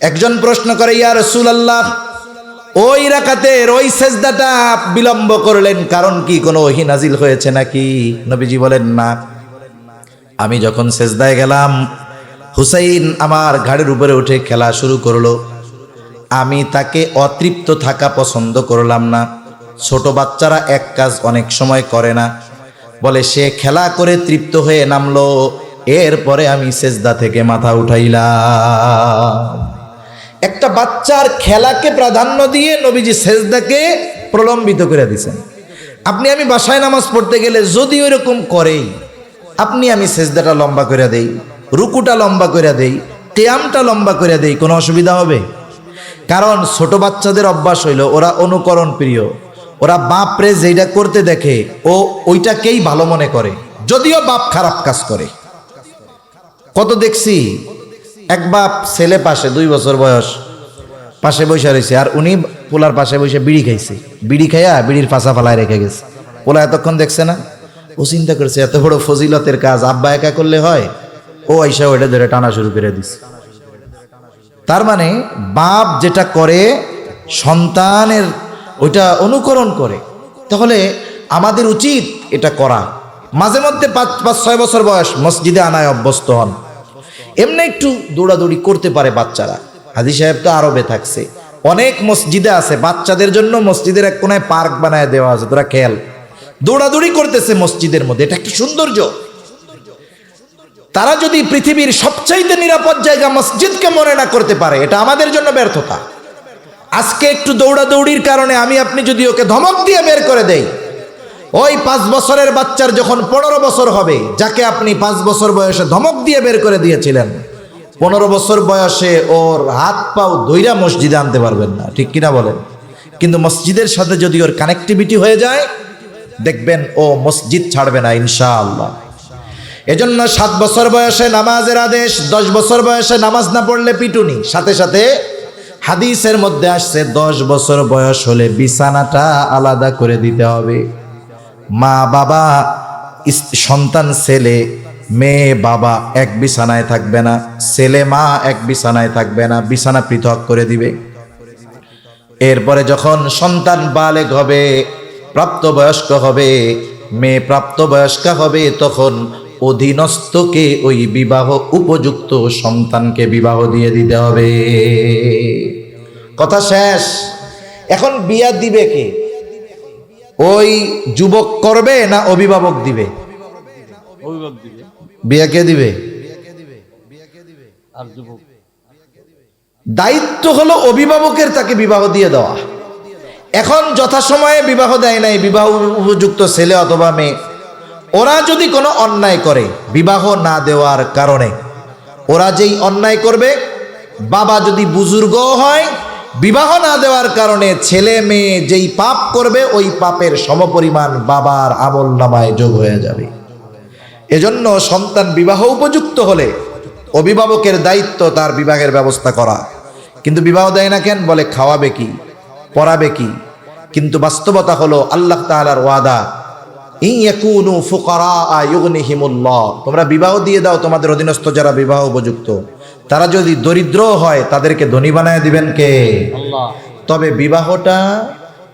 একজন প্রশ্ন করে, ইয়া রাসূলুল্লাহ, ওই রাকাতের ওই সেজদাটা বিলম্ব করলেন, কারণ কি কোনো ওহী নাজিল হয়েছে নাকি? নবীজি বলেন, না, আমি যখন সেজদায় গেলাম, হুসাইন আমার ঘাড়ের উপরে উঠে খেলা শুরু করলো। আমি তাকে অতৃপ্ত থাকা পছন্দ করলাম না। ছোট বাচ্চারা এক কাজ অনেক সময় করে না, বলে সে খেলা করে তৃপ্ত হয়ে নামলো, এরপরে আমি সেজদা থেকে মাথা উঠাইলাম। একটা বাচ্চার খেলাকে প্রাধান্য দিয়ে নবীজি সেজদাকে প্রলম্বিত করে দিয়েছেন। আপনি আমি বাসায় নামাজ পড়তে গেলে যদি ওইরকম করেই, আপনি আমি সেজদাটা লম্বা করে দেই, রুকুটা লম্বা করে দেই, কিয়ামটা লম্বা করে দেই, কোনো অসুবিধা হবে? কারণ ছোট বাচ্চাদের অভ্যাস হইল ওরা অনুকরণ প্রিয়, ওরা বাপরে যেটা করতে দেখে ও ওইটাকেই ভালো মনে করে, যদিও বাপ খারাপ কাজ করে। কত দেখছি, এক বাপ ছেলে পাশে 2 বছর বয়স পাশে বসে রয়েছে, আর উনি পোলার পাশে বসে বিড়ি খাইছে, বিড়ি খাইয়া বিড়ির পাশা ফালায় রেখে গেছে। পোলা এতক্ষণ দেখছে না, ও চিন্তা করছে এত বড় ফজিলতের কাজ আব্বা একা করলে হয়, ও আইসা ওইটা ধরে টানা শুরু করে দিছে। তার মানে বাপ যেটা করে সন্তানের ওইটা অনুকরণ করে, তাহলে আমাদের উচিত এটা করা। মাঝে মধ্যে 5-6 বছর বয়স মসজিদে আনায় অভ্যস্ত হন, এমনি একটু দৌড়াদৌড়ি করতে পারে বাচ্চারা। হাজী সাহেব তো আরবে থাকছে, অনেক মসজিদে আছে বাচ্চাদের জন্য, মসজিদের এক কোনায় পার্ক বানায় দেওয়া আছে, তোরা খেয়াল দৌড়াদৌড়ি করতেছে মসজিদের মধ্যে, এটা একটা সৌন্দর্য। তারা যদি পৃথিবীর সবচাইতে নিরাপদ জায়গা মসজিদকে মনে না করতে পারে, এটা আমাদের জন্য ব্যর্থতা। আজকে একটু দৌড়াদৌড়ির কারণে আমি আপনি যদি ওকে ধমক দিয়ে বের করে দেই, ওই 5 বছরের বাচ্চার যখন 15 বছর হবে, যাকে আপনি 5 বছর বয়সে ধমক দিয়ে বের করে দিয়েছিলেন, 15 বছর বয়সে ওর হাত পাও ধইরা মসজিদে আনতে পারবেন না, ঠিক কিনা বলেন? কিন্তু মসজিদের সাথে যদি ওর কানেক্টিভিটি হয়ে যায়, দেখবেন ও মসজিদ ছাড়বে না ইনশাআল্লাহ। এজন্য 7 বছর বয়সে নামাজের আদেশ, 10 বছর বয়সে নামাজ না পড়লে পিটুনি। সাথে সাথে হাদিসের মধ্যে আসছে 10 বছর বয়স হলে বিছানাটা আলাদা করে দিতে হবে। মা বাবা, সন্তান ছেলে মেয়ে বাবা এক বিছানায় থাকবে না, ছেলে মা এক বিছানায় থাকবে না, বিছানা পৃথক করে দিবে। এরপরে যখন সন্তান বালেগ হবে, প্রাপ্তবয়স্ক হবে, মেয়ে প্রাপ্তবয়স্কা হবে, তখন অধীনস্থকে ওই বিবাহ উপযুক্ত সন্তানকে বিবাহ দিয়ে দিতে হবে। কথা শেষ। এখন বিয়া দিবে কে? ওই যুবক করবে না অভিভাবক দিবে? অভিভাবক দিবে। বিয়া কে দিবে? আর যুবক। দায়িত্ব হলো অভিভাবকের তাকে বিবাহ দিয়ে দেওয়া। এখন যথাসময়ে বিবাহ দেয় নাই বিবাহ উপযুক্ত ছেলে অথবা মেয়ে, ওরা যদি কোনো অন্যায় করে বিবাহ না দেওয়ার কারণে, ওরা যেই অন্যায় করবে, বাবা যদি বুজুর্গ হয়, বিবাহ না দেওয়ার কারণে ছেলে মেয়ে যেই পাপ করবে ওই পাপের সমপরিমাণ বাবার আমল নামায় যোগ হয়ে যাবে। এজন্য সন্তান বিবাহ উপযুক্ত হলে অভিভাবকের দায়িত্ব তার বিবাহের ব্যবস্থা করা। কিন্তু বিবাহ দেয় না কেন? বলে খাওয়াবে কি, পড়াবে কি। কিন্তু বাস্তবতা হলো আল্লাহ তাআলার ওয়াদা, ইন ইয়াকুনু ফুকারা ইউগনিহিমুল্লাহ, তোমরা বিবাহ দিয়ে দাও তোমাদের অধীনস্থ যারা বিবাহ উপযুক্ত, তারা যদি দরিদ্র হয় তাদেরকে ধনী বানায় দিবেন কে? আল্লাহ। তবে বিবাহটা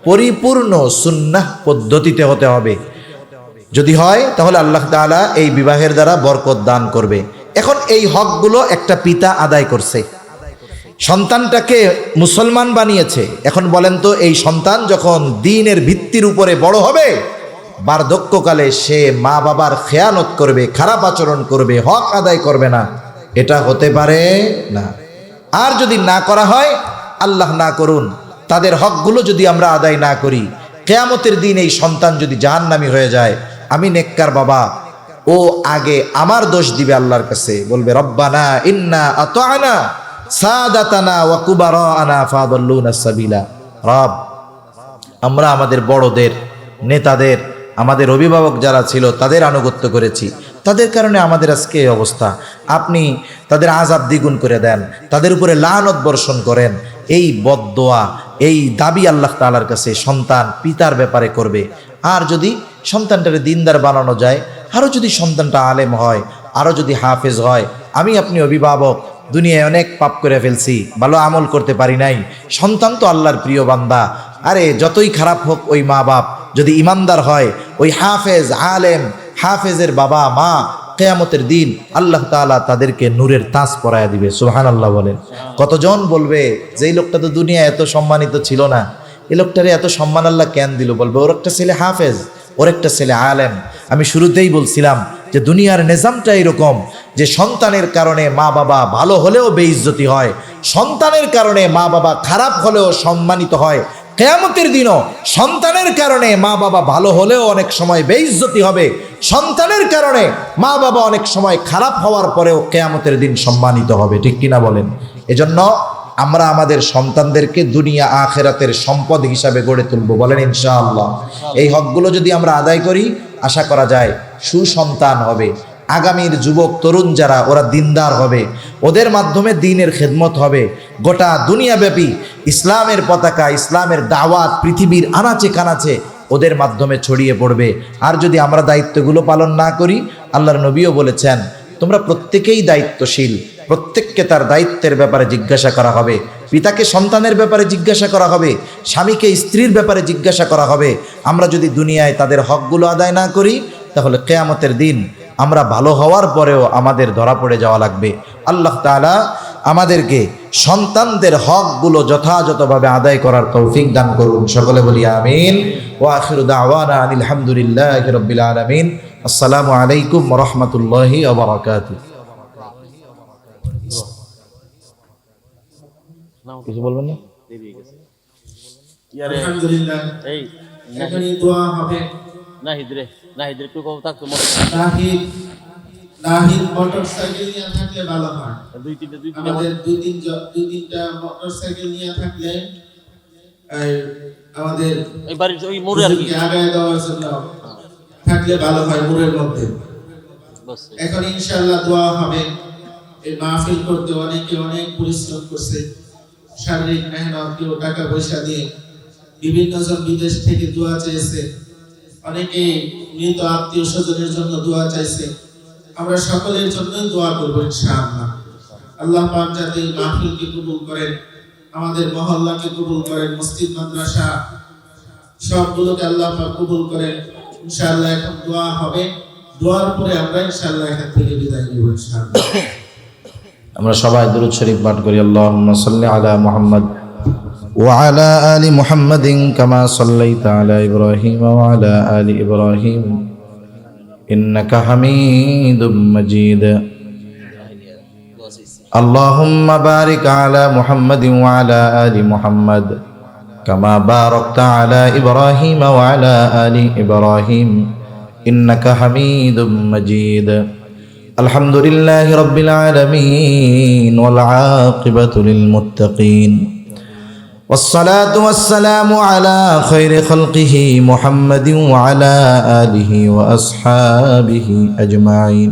পরিপূর্ণ সুন্নাহ পদ্ধতিতে হতে হবে। যদি হয় তাহলে আল্লাহ তাআলা এই বিবাহের দ্বারা বরকত দান করবে। এখন এই হকগুলো একটা পিতা আদায় করছে, সন্তানটাকে মুসলমান বানিয়েছে। এখন বলেন তো, এই সন্তান যখন দ্বীনের ভিত্তির উপরে বড় হবে, বার্ধক্যকালে সে মা বাবার খেয়ানত করবে, খারাপ আচরণ করবে, হক আদায় করবে না, এটা হতে পারে না। আর যদি না করা হয়, আল্লাহ না করুন, তাদের হকগুলো যদি আমরা আদায় না করি, কিয়ামতের দিন এই সন্তান যদি জাহান্নামী হয়ে যায়, আমি নেককার বাবা, ও আগে আমার দোষ দিবে আল্লাহর কাছে, বলবে রব্বানা ইন্না আতা'না সাদাতানা ওয়া কুবারানা ফাদাল্লুনা সাবিলা। রব, আমরা আমাদের বড়দের, নেতাদের, আমাদের অভিভাবক যারা ছিল তাদের আনুগত্য করেছি, তাদের কারণে আমাদের আজকে এই অবস্থা। আপনি তাদের আযাব দ্বিগুণ করে দেন, তাদের উপরে লানত বর্ষণ করেন। এই বদদোয়া, এই দাবি আল্লাহ তাআলার কাছে সন্তান পিতার ব্যাপারে করবে। আর যদি সন্তানটাকে দিনদার বানানো যায়, আরও যদি সন্তানটা আলেম হয়, আরও যদি হাফেজ হয়, আমি আপনি অভিভাবক দুনিয়ায় অনেক পাপ করে ফেলছি, ভালো আমল করতে পারি নাই, সন্তান তো আল্লাহর প্রিয় বান্দা। আরে যতই খারাপ হোক ওই মা বাপ যদি ইমানদার হয়, ওই হাফেজ আলেম, হাফেজের বাবা মা, কিয়ামতের দিন আল্লাহ তাআলা তাদেরকে নূরের তাজ পরায়া দিবে। সুবহানাল্লাহ বলেন। কতজন বলবে যে এই লোকটা তো দুনিয়ায় এত সম্মানিত ছিল না, এই লোকটারে এত সম্মান আল্লাহ কেন দিল? বলবে ওর একটা ছেলে হাফেজ, ওর একটা ছেলে আলেম। আমি শুরুতেই বলছিলাম যে দুনিয়ার নিজামটা এরকম যে সন্তানের কারণে মা বাবা ভালো হলেও বেইজ্জতি হয়, সন্তানের কারণে মা বাবা খারাপ হলেও সম্মানিত হয়। কিয়ামতের দিনও সন্তানের কারণে মা বাবা ভালো হলেও অনেক সময় বেইজ্জতি হবে, সন্তানের কারণে মা বাবা অনেক সময় খারাপ হওয়ার পরেও কিয়ামতের দিন সম্মানিত হবে। ঠিক কিনা বলেন? এজন্য আমরা আমাদের সন্তানদেরকে দুনিয়া আখেরাতের সম্পদ হিসাবে গড়ে তুলব, বলেন ইনশাআল্লাহ। এই হকগুলো যদি আমরা আদায় করি, আশা করা যায় সুসন্তান হবে। আগামীর যুবক তরুণ যারা, ওরা দিনদার হবে, ওদের মাধ্যমে দ্বীনের খেদমত হবে। গোটা দুনিয়াব্যাপী ইসলামের পতাকা, ইসলামের দাওয়াত পৃথিবীর আনাচে কানাচে ওদের মাধ্যমে ছড়িয়ে পড়বে। আর যদি আমরা দায়িত্বগুলো পালন না করি, আল্লাহর নবীও বলেছেন তোমরা প্রত্যেকেই দায়িত্বশীল, প্রত্যেককে তার দায়িত্বের ব্যাপারে জিজ্ঞাসা করা হবে। পিতাকে সন্তানের ব্যাপারে জিজ্ঞাসা করা হবে, স্বামীকে স্ত্রীর ব্যাপারে জিজ্ঞাসা করা হবে। আমরা যদি দুনিয়ায় তাদের হকগুলো আদায় না করি, তাহলে কিয়ামতের দিন আমরা ভালো হওয়ার পরেও আমাদের ধরা পড়ে যাওয়া লাগবে। আল্লাহ তাআলা আমাদেরকে সন্তানদের হকগুলো যথাযথভাবে আদায় করার তৌফিক দান করুন। সকলে বলি আমিন। ওয়া আখিরু দাওয়ানা আনিল হামদুলিল্লাহি রাব্বিল আলামিন। আসসালামু আলাইকুম ওয়া রাহমাতুল্লাহি ওয়া বারাকাতুহু। কিছু বলবেন না? আলহামদুলিল্লাহ। এই এখনই দোয়া হবে। নাহিদ একটু কম থাকতো নাহিদ মোটরসাইকেল নিয়ে থাকলে ভালো হয়। দুই তিনটা আমাদের দুই তিনটা মোটরসাইকেল নিয়ে থাকলে আমাদের এই বাড়ির ওই মোড়ে আর কি আগায় দেওয়ার জন্য থাকলে ভালো হয় মোড়ের মধ্যে। বাস এখন ইনশাআল্লাহ দোয়া হবে। এই মাহফিল করতে অনেকে অনেক পরিশ্রম করছে, শারীরিক মেহনত, কেউ টাকা পয়সা দিয়ে, বিভিন্ন জন বিদেশ থেকে দোয়া চেয়েছে, অনেকে মৃত আত্মীয় স্বজনের জন্য দোয়া চাইছে। আমরা সকলের জন্যই দোয়া করবো ইনশাআল্লাহ। আল্লাহ পাক যাতে এই মাহফিলকে কবুল করেন, আমাদের মহল্লাকে কবুল করেন, মসজিদ মাদ্রাসা সবগুলোকে আল্লাহ পাক কবুল করেন ইনশাআল্লাহ। এখন দোয়া হবে, দোয়ার পরে আমরা ইনশাআল্লাহ এখান থেকে বিদায় নিব ইনশাআল্লাহ। আমরা সবাই দুরূদ শরীফ পাঠ করি। আল্লাহুম্মা সাল্লি আলা মুহাম্মদ ওয়া আলা আলি মুহাম্মাদিন কামা সাল্লাইতা আলা ইব্রাহিম ওয়া আলা আলি ইব্রাহিম ইন্নাকা হামিদুম মাজিদ। আল্লাহুম্মা বারিক আলা মুহাম্মাদিন ওয়া আলা আলি মুহাম্মাদ কামা বারাকতা আলা ইব্রাহিম ওয়া আলা আলি ইব্রাহিম ইন্নাকা হামিদুম মাজিদ। আলহামদুলিল্লাহি রাব্বিল আলামিন ওয়াল আকিবাতু লিল মুত্তাকিন ওয়াসসালাতু ওয়াসসালামু আলা খায়রি খালকিহি মুহাম্মাদিন ওয়া আলা আলিহি ওয়া আসহাবিহি আজমাইন।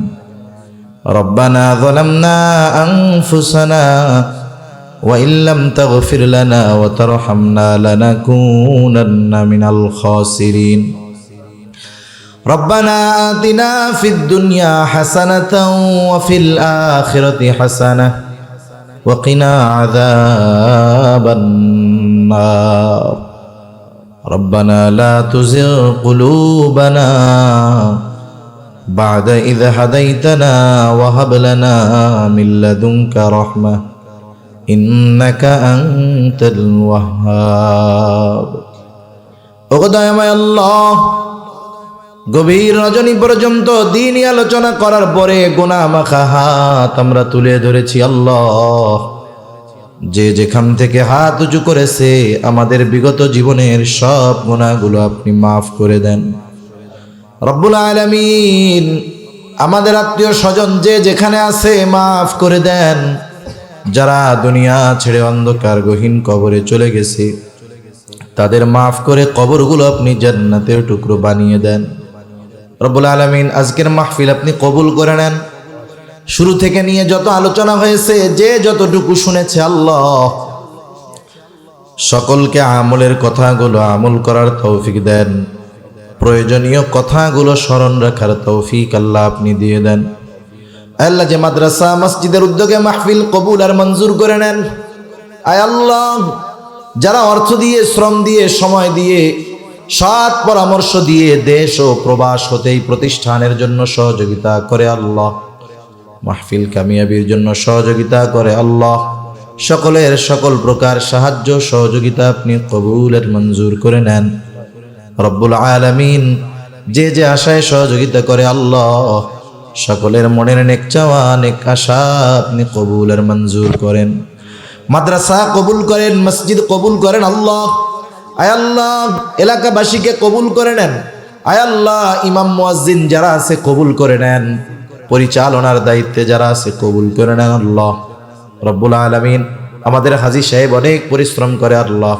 রব্বানা যালামনা আনফুসানা ওয়া ইল্লাম তাগফির লানা ওয়া তারহামনা লানাকুনান্না মিনাল খাসিরিন। ربنا آتنا في الدنيا حسنة وفي الآخرة حسنة وقنا عذاب النار. ربنا لا تزغ قلوبنا بعد إذ هديتنا وهب لنا من لدنك رحمة إنك أنت الوهاب. ওগো আল্লাহ, গভীর রজনী পর্যন্ত দ্বীনি আলোচনা করার পরে গুনাহ মাখা হাত আমরা তুলে ধরেছি। আল্লাহ, যে যেখান থেকে হাত উঁচু করেছে আমাদের বিগত জীবনের সব গুনাহগুলো আপনি মাফ করে দেন রব্বুল আলামিন। আমাদের আত্মীয় স্বজন যে যেখানে আছে মাফ করে দেন। যারা দুনিয়া ছেড়ে অন্ধকার গহীন কবরে চলে গেছে তাদের মাফ করে কবরগুলো আপনি জান্নাতের টুকরো বানিয়ে দেন রব্বুল আলামিন। আজকের মাহফিল আপনি কবুল করে নেন। শুরু থেকে নিয়ে যত আলোচনা হয়েছে, যে যতটুকু শুনেছে আল্লাহ, সকলকে আমলের কথাগুলো আমল করার তৌফিক দেন। প্রয়োজনীয় কথাগুলো স্মরণ রাখার তৌফিক আল্লাহ আপনি দিয়ে দেন। আল্লাহ, যে মাদ্রাসা মসজিদের উদ্যোগে মাহফিল কবুল আর মঞ্জুর করে নেন। আয় আল্লাহ, যারা অর্থ দিয়ে, শ্রম দিয়ে, সময় দিয়ে, সৎ পরামর্শ দিয়ে দেশ ও প্রবাস হতে এই প্রতিষ্ঠানের জন্য সহযোগিতা করে আল্লাহ, মাহফিল কামিয়াবির জন্য সহযোগিতা করে আল্লাহ, সকলের সকল প্রকার সাহায্য সহযোগিতা আপনি কবুলের মঞ্জুর করে নেন রব্বুল আলামিন। যে যে আশায় সহযোগিতা করে আল্লাহ, সকলের মনের নেক চাওয়া, নেক আশা আপনি কবুলের মঞ্জুর করেন। মাদ্রাসা কবুল করেন, মসজিদ কবুল করেন আল্লাহ। আয় আল্লাহ, এলাকাবাসীকে কবুল করে নেন। আয় আল্লাহ, ইমাম মুয়াজ্জিন যারা আছে কবুল করে নেন। পরিচালনার দায়িত্বে যারা আছে কবুল করে নেন আল্লাহ রব্বুল আলামিন। আমাদের হাজী সাহেব অনেক পরিশ্রম করে আল্লাহ,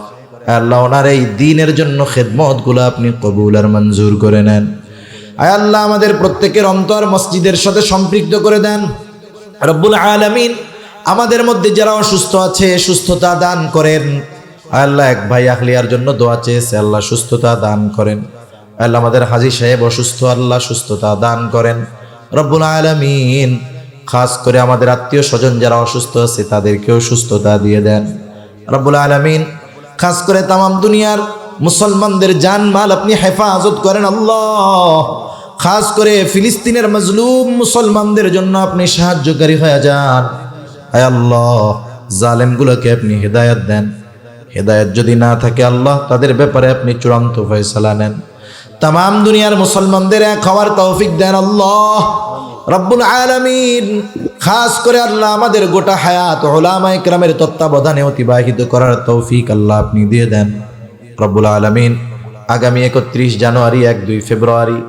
আল্লাহ ওনার এই দ্বীনের জন্য খেদমত গুলো আপনি কবুল আর মঞ্জুর করে নেন। আয় আল্লাহ আমাদের প্রত্যেকের অন্তর মসজিদের সাথে সম্পৃক্ত করে দেন রব্বুল আলামিন। আমাদের মধ্যে যারা অসুস্থ আছে সুস্থতা দান করেন। আয় আল্লাহ এক ভাই আখলিয়ার জন্য দোয়া চেয়েছে, আল্লাহ সুস্থতা দান করেন। আল্লাহ আমাদের হাজী সাহেব অসুস্থ, আল্লাহ সুস্থতা দান করেন রব্বুল আলামিন। খাস করে আমাদের আত্মীয় স্বজন যারা অসুস্থ আছে তাদেরকেও সুস্থতা দিয়ে দেন রব্বুল আলামিন। খাস করে তামাম দুনিয়ার মুসলমানদের জানমাল আপনি হেফাজত করেন আল্লাহ। খাস করে ফিলিস্তিনের মজলুম মুসলমানদের জন্য আপনি সাহায্যকারী হয়ে যান। আয় আল্লাহ জালেমগুলোকে আপনি হেদায়েত দেন। হেদায়েত যদি না থাকে আল্লাহ তাদের ব্যাপারে আপনি চূড়ান্ত ফয়সালা নেন। তামাম দুনিয়ার মুসলমানদের এক হওয়ার তৌফিক দেন আল্লাহ রব্বুল আলামিন। খাস করে আল্লাহ আমাদের গোটা হায়াত উলামায়ে কেরামের তত্ত্বাবধানে অতিবাহিত করার তৌফিক আল্লাহ আপনি দিয়ে দেন রব্বুল আলামিন। আগামী 31 জানুয়ারি 1-2 ফেব্রুয়ারি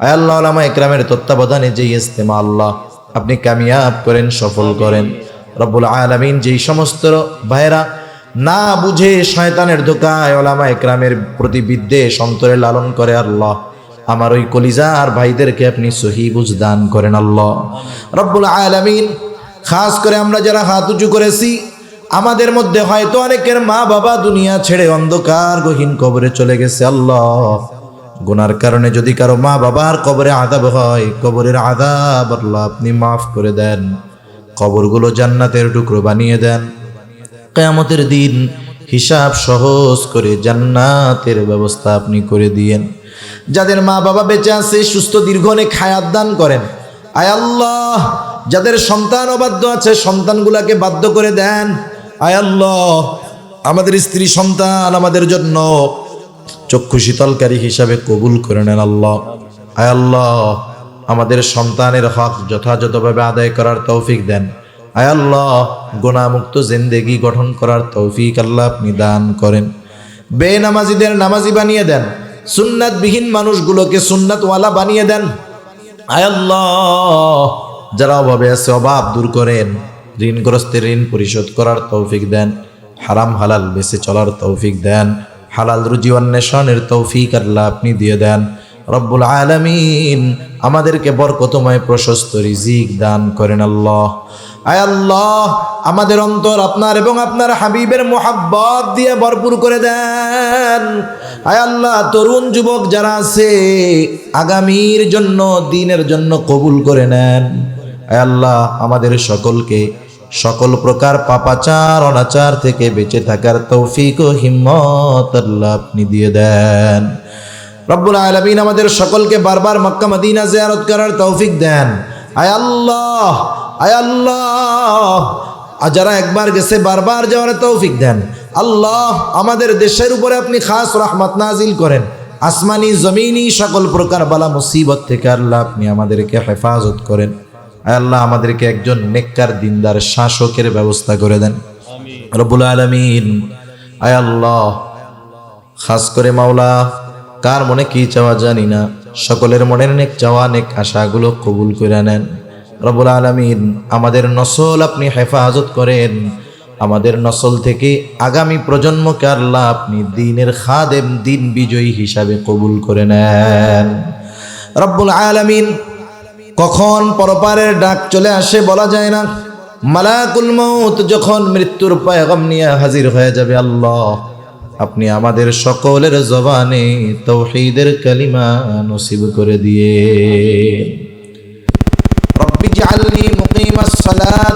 আয় আল্লাহ উলামায়ে কেরামের তত্ত্বাবধানে যেই ইজতেমা আল্লাহ আপনি কামিয়াব করেন, সফল করেন রব্বুল আলামিন। যেই সমস্ত ভাইরা না বুঝে শয়তানের ধোকায় উলামায়ে কেরামের প্রতি বিদ্বেষ অন্তরে লালন করে আল্লাহ আমার ওই কলিজার ভাইদেরকে আপনি সহি বুঝ দান করেন আল্লাহ রব্বুল আলামিন। খাস করে আমরা যারা হাত উঁচু করেছি আমাদের মধ্যে হয়তো অনেকের মা বাবা দুনিয়া ছেড়ে অন্ধকার গহীন কবরে চলে গেছে আল্লাহ। গুনার কারণে যদি কারো মা বাবার কবরে আযাব হয়, কবরের আযাব আল্লাহ আপনি মাফ করে দেন, কবরগুলো জান্নাতের টুকরো বানিয়ে দেন। কিয়ামতের দিন হিসাব সহজ করে জান্নাতের ব্যবস্থা আপনি করে দিয়েন। যাদের মা বাবা বেঁচে আছে সুস্থ দীর্ঘ অনেক হায়াত দান করেন আয় আল্লাহ। যাদের সন্তান অবাধ্য আছে সন্তানগুলাকে বাধ্য করে দেন আয় আল্লাহ। আমাদের স্ত্রী সন্তান আমাদের জন্য চক্ষু শীতলকারী হিসাবে কবুল করে নেন আল্লাহ। আয় আল্লাহ আমাদের সন্তানের হক যথাযথভাবে আদায় করার তৌফিক দেন আয় আল্লাহ। গুনাহমুক্ত জিন্দেগি গঠন করার তৌফিক আল্লাহ আপনি দান করেন। বেনামাজিদের নামাজি বানিয়ে দেন, সুন্নাতবিহীন মানুষগুলোকে সুন্নাতওয়ালা বানিয়ে দেন আয় আল্লাহ। যারা অভাবে আছে অভাব দূর করেন, ঋণগ্রস্তের ঋণ পরিশোধ করার তৌফিক দেন, হারাম হালাল বেঁচে চলার তৌফিক দেন, হালাল রুজি অন্বেষণের তৌফিক আল্লাহ আপনি দিয়ে দেন রব্বুল আলামিন। আমাদেরকে বরকতময় প্রশস্ত রিজিক দান করেন আল্লাহ। আয় আল্লাহ আমাদের অন্তর আপনার এবং আপনার হাবিবের মোহাব্বত দিয়ে ভরপুর করে দেন আয় আল্লাহ। তরুণ যুবক যারা আছে আগামীর জন্য দ্বীনের জন্য কবুল করে নেন আয় আল্লাহ। আমাদের সকলকে সকল প্রকার পাপাচার অনাচার থেকে বেঁচে থাকার তৌফিক ও হিম্মত আল্লাহ আপনি দিয়ে দেন রব্বুল আলামিন। আমাদের সকলকে বারবার মক্কা মদিনা জিয়ারত করার তৌফিক দেন আয় আল্লাহ। আয় আল্লাহ যারা একবার গেছে বারবার যাওয়ার তৌফিক দেন আল্লাহ। আমাদের দেশের উপরে আপনি খাস রহমত নাজিল করেন, আসমানি জমিনি সকল প্রকার বালা মুসিবত থেকে আল্লাহ আপনি আমাদেরকে হেফাজত করেন আয় আল্লাহ। আমাদেরকে একজন নেককার দিনদার শাসকের ব্যবস্থা করে দেন রব্বুল আলামিন। আয় আল্লাহ খাস করে মাওলা কার মনে কি চাওয়া জানি না, সকলের মনের নেক চাওয়া নেক আশাগুলো কবুল করে নেন রব্বুল আলামিন। আমাদের নসল আপনি হেফাজত করেন, আমাদের নসল থেকে আগামী প্রজন্মকে আল্লাহ আপনি দ্বীনের খাদেম দ্বীন বিজয়ী হিসাবে কবুল করে নেন রব্বুল আলামিন। কখন পরপারের ডাক চলে আসে বলা যায় না। মালাকুল মউত যখন মৃত্যুর পয়গাম নিয়ে হাজির হয়ে যাবে আল্লাহ আপনি আমাদের সকলের জবানে তাওহীদের কালিমা নসিব করে দিয়ে রব্বি জাআলনি মুকিমাস সালাত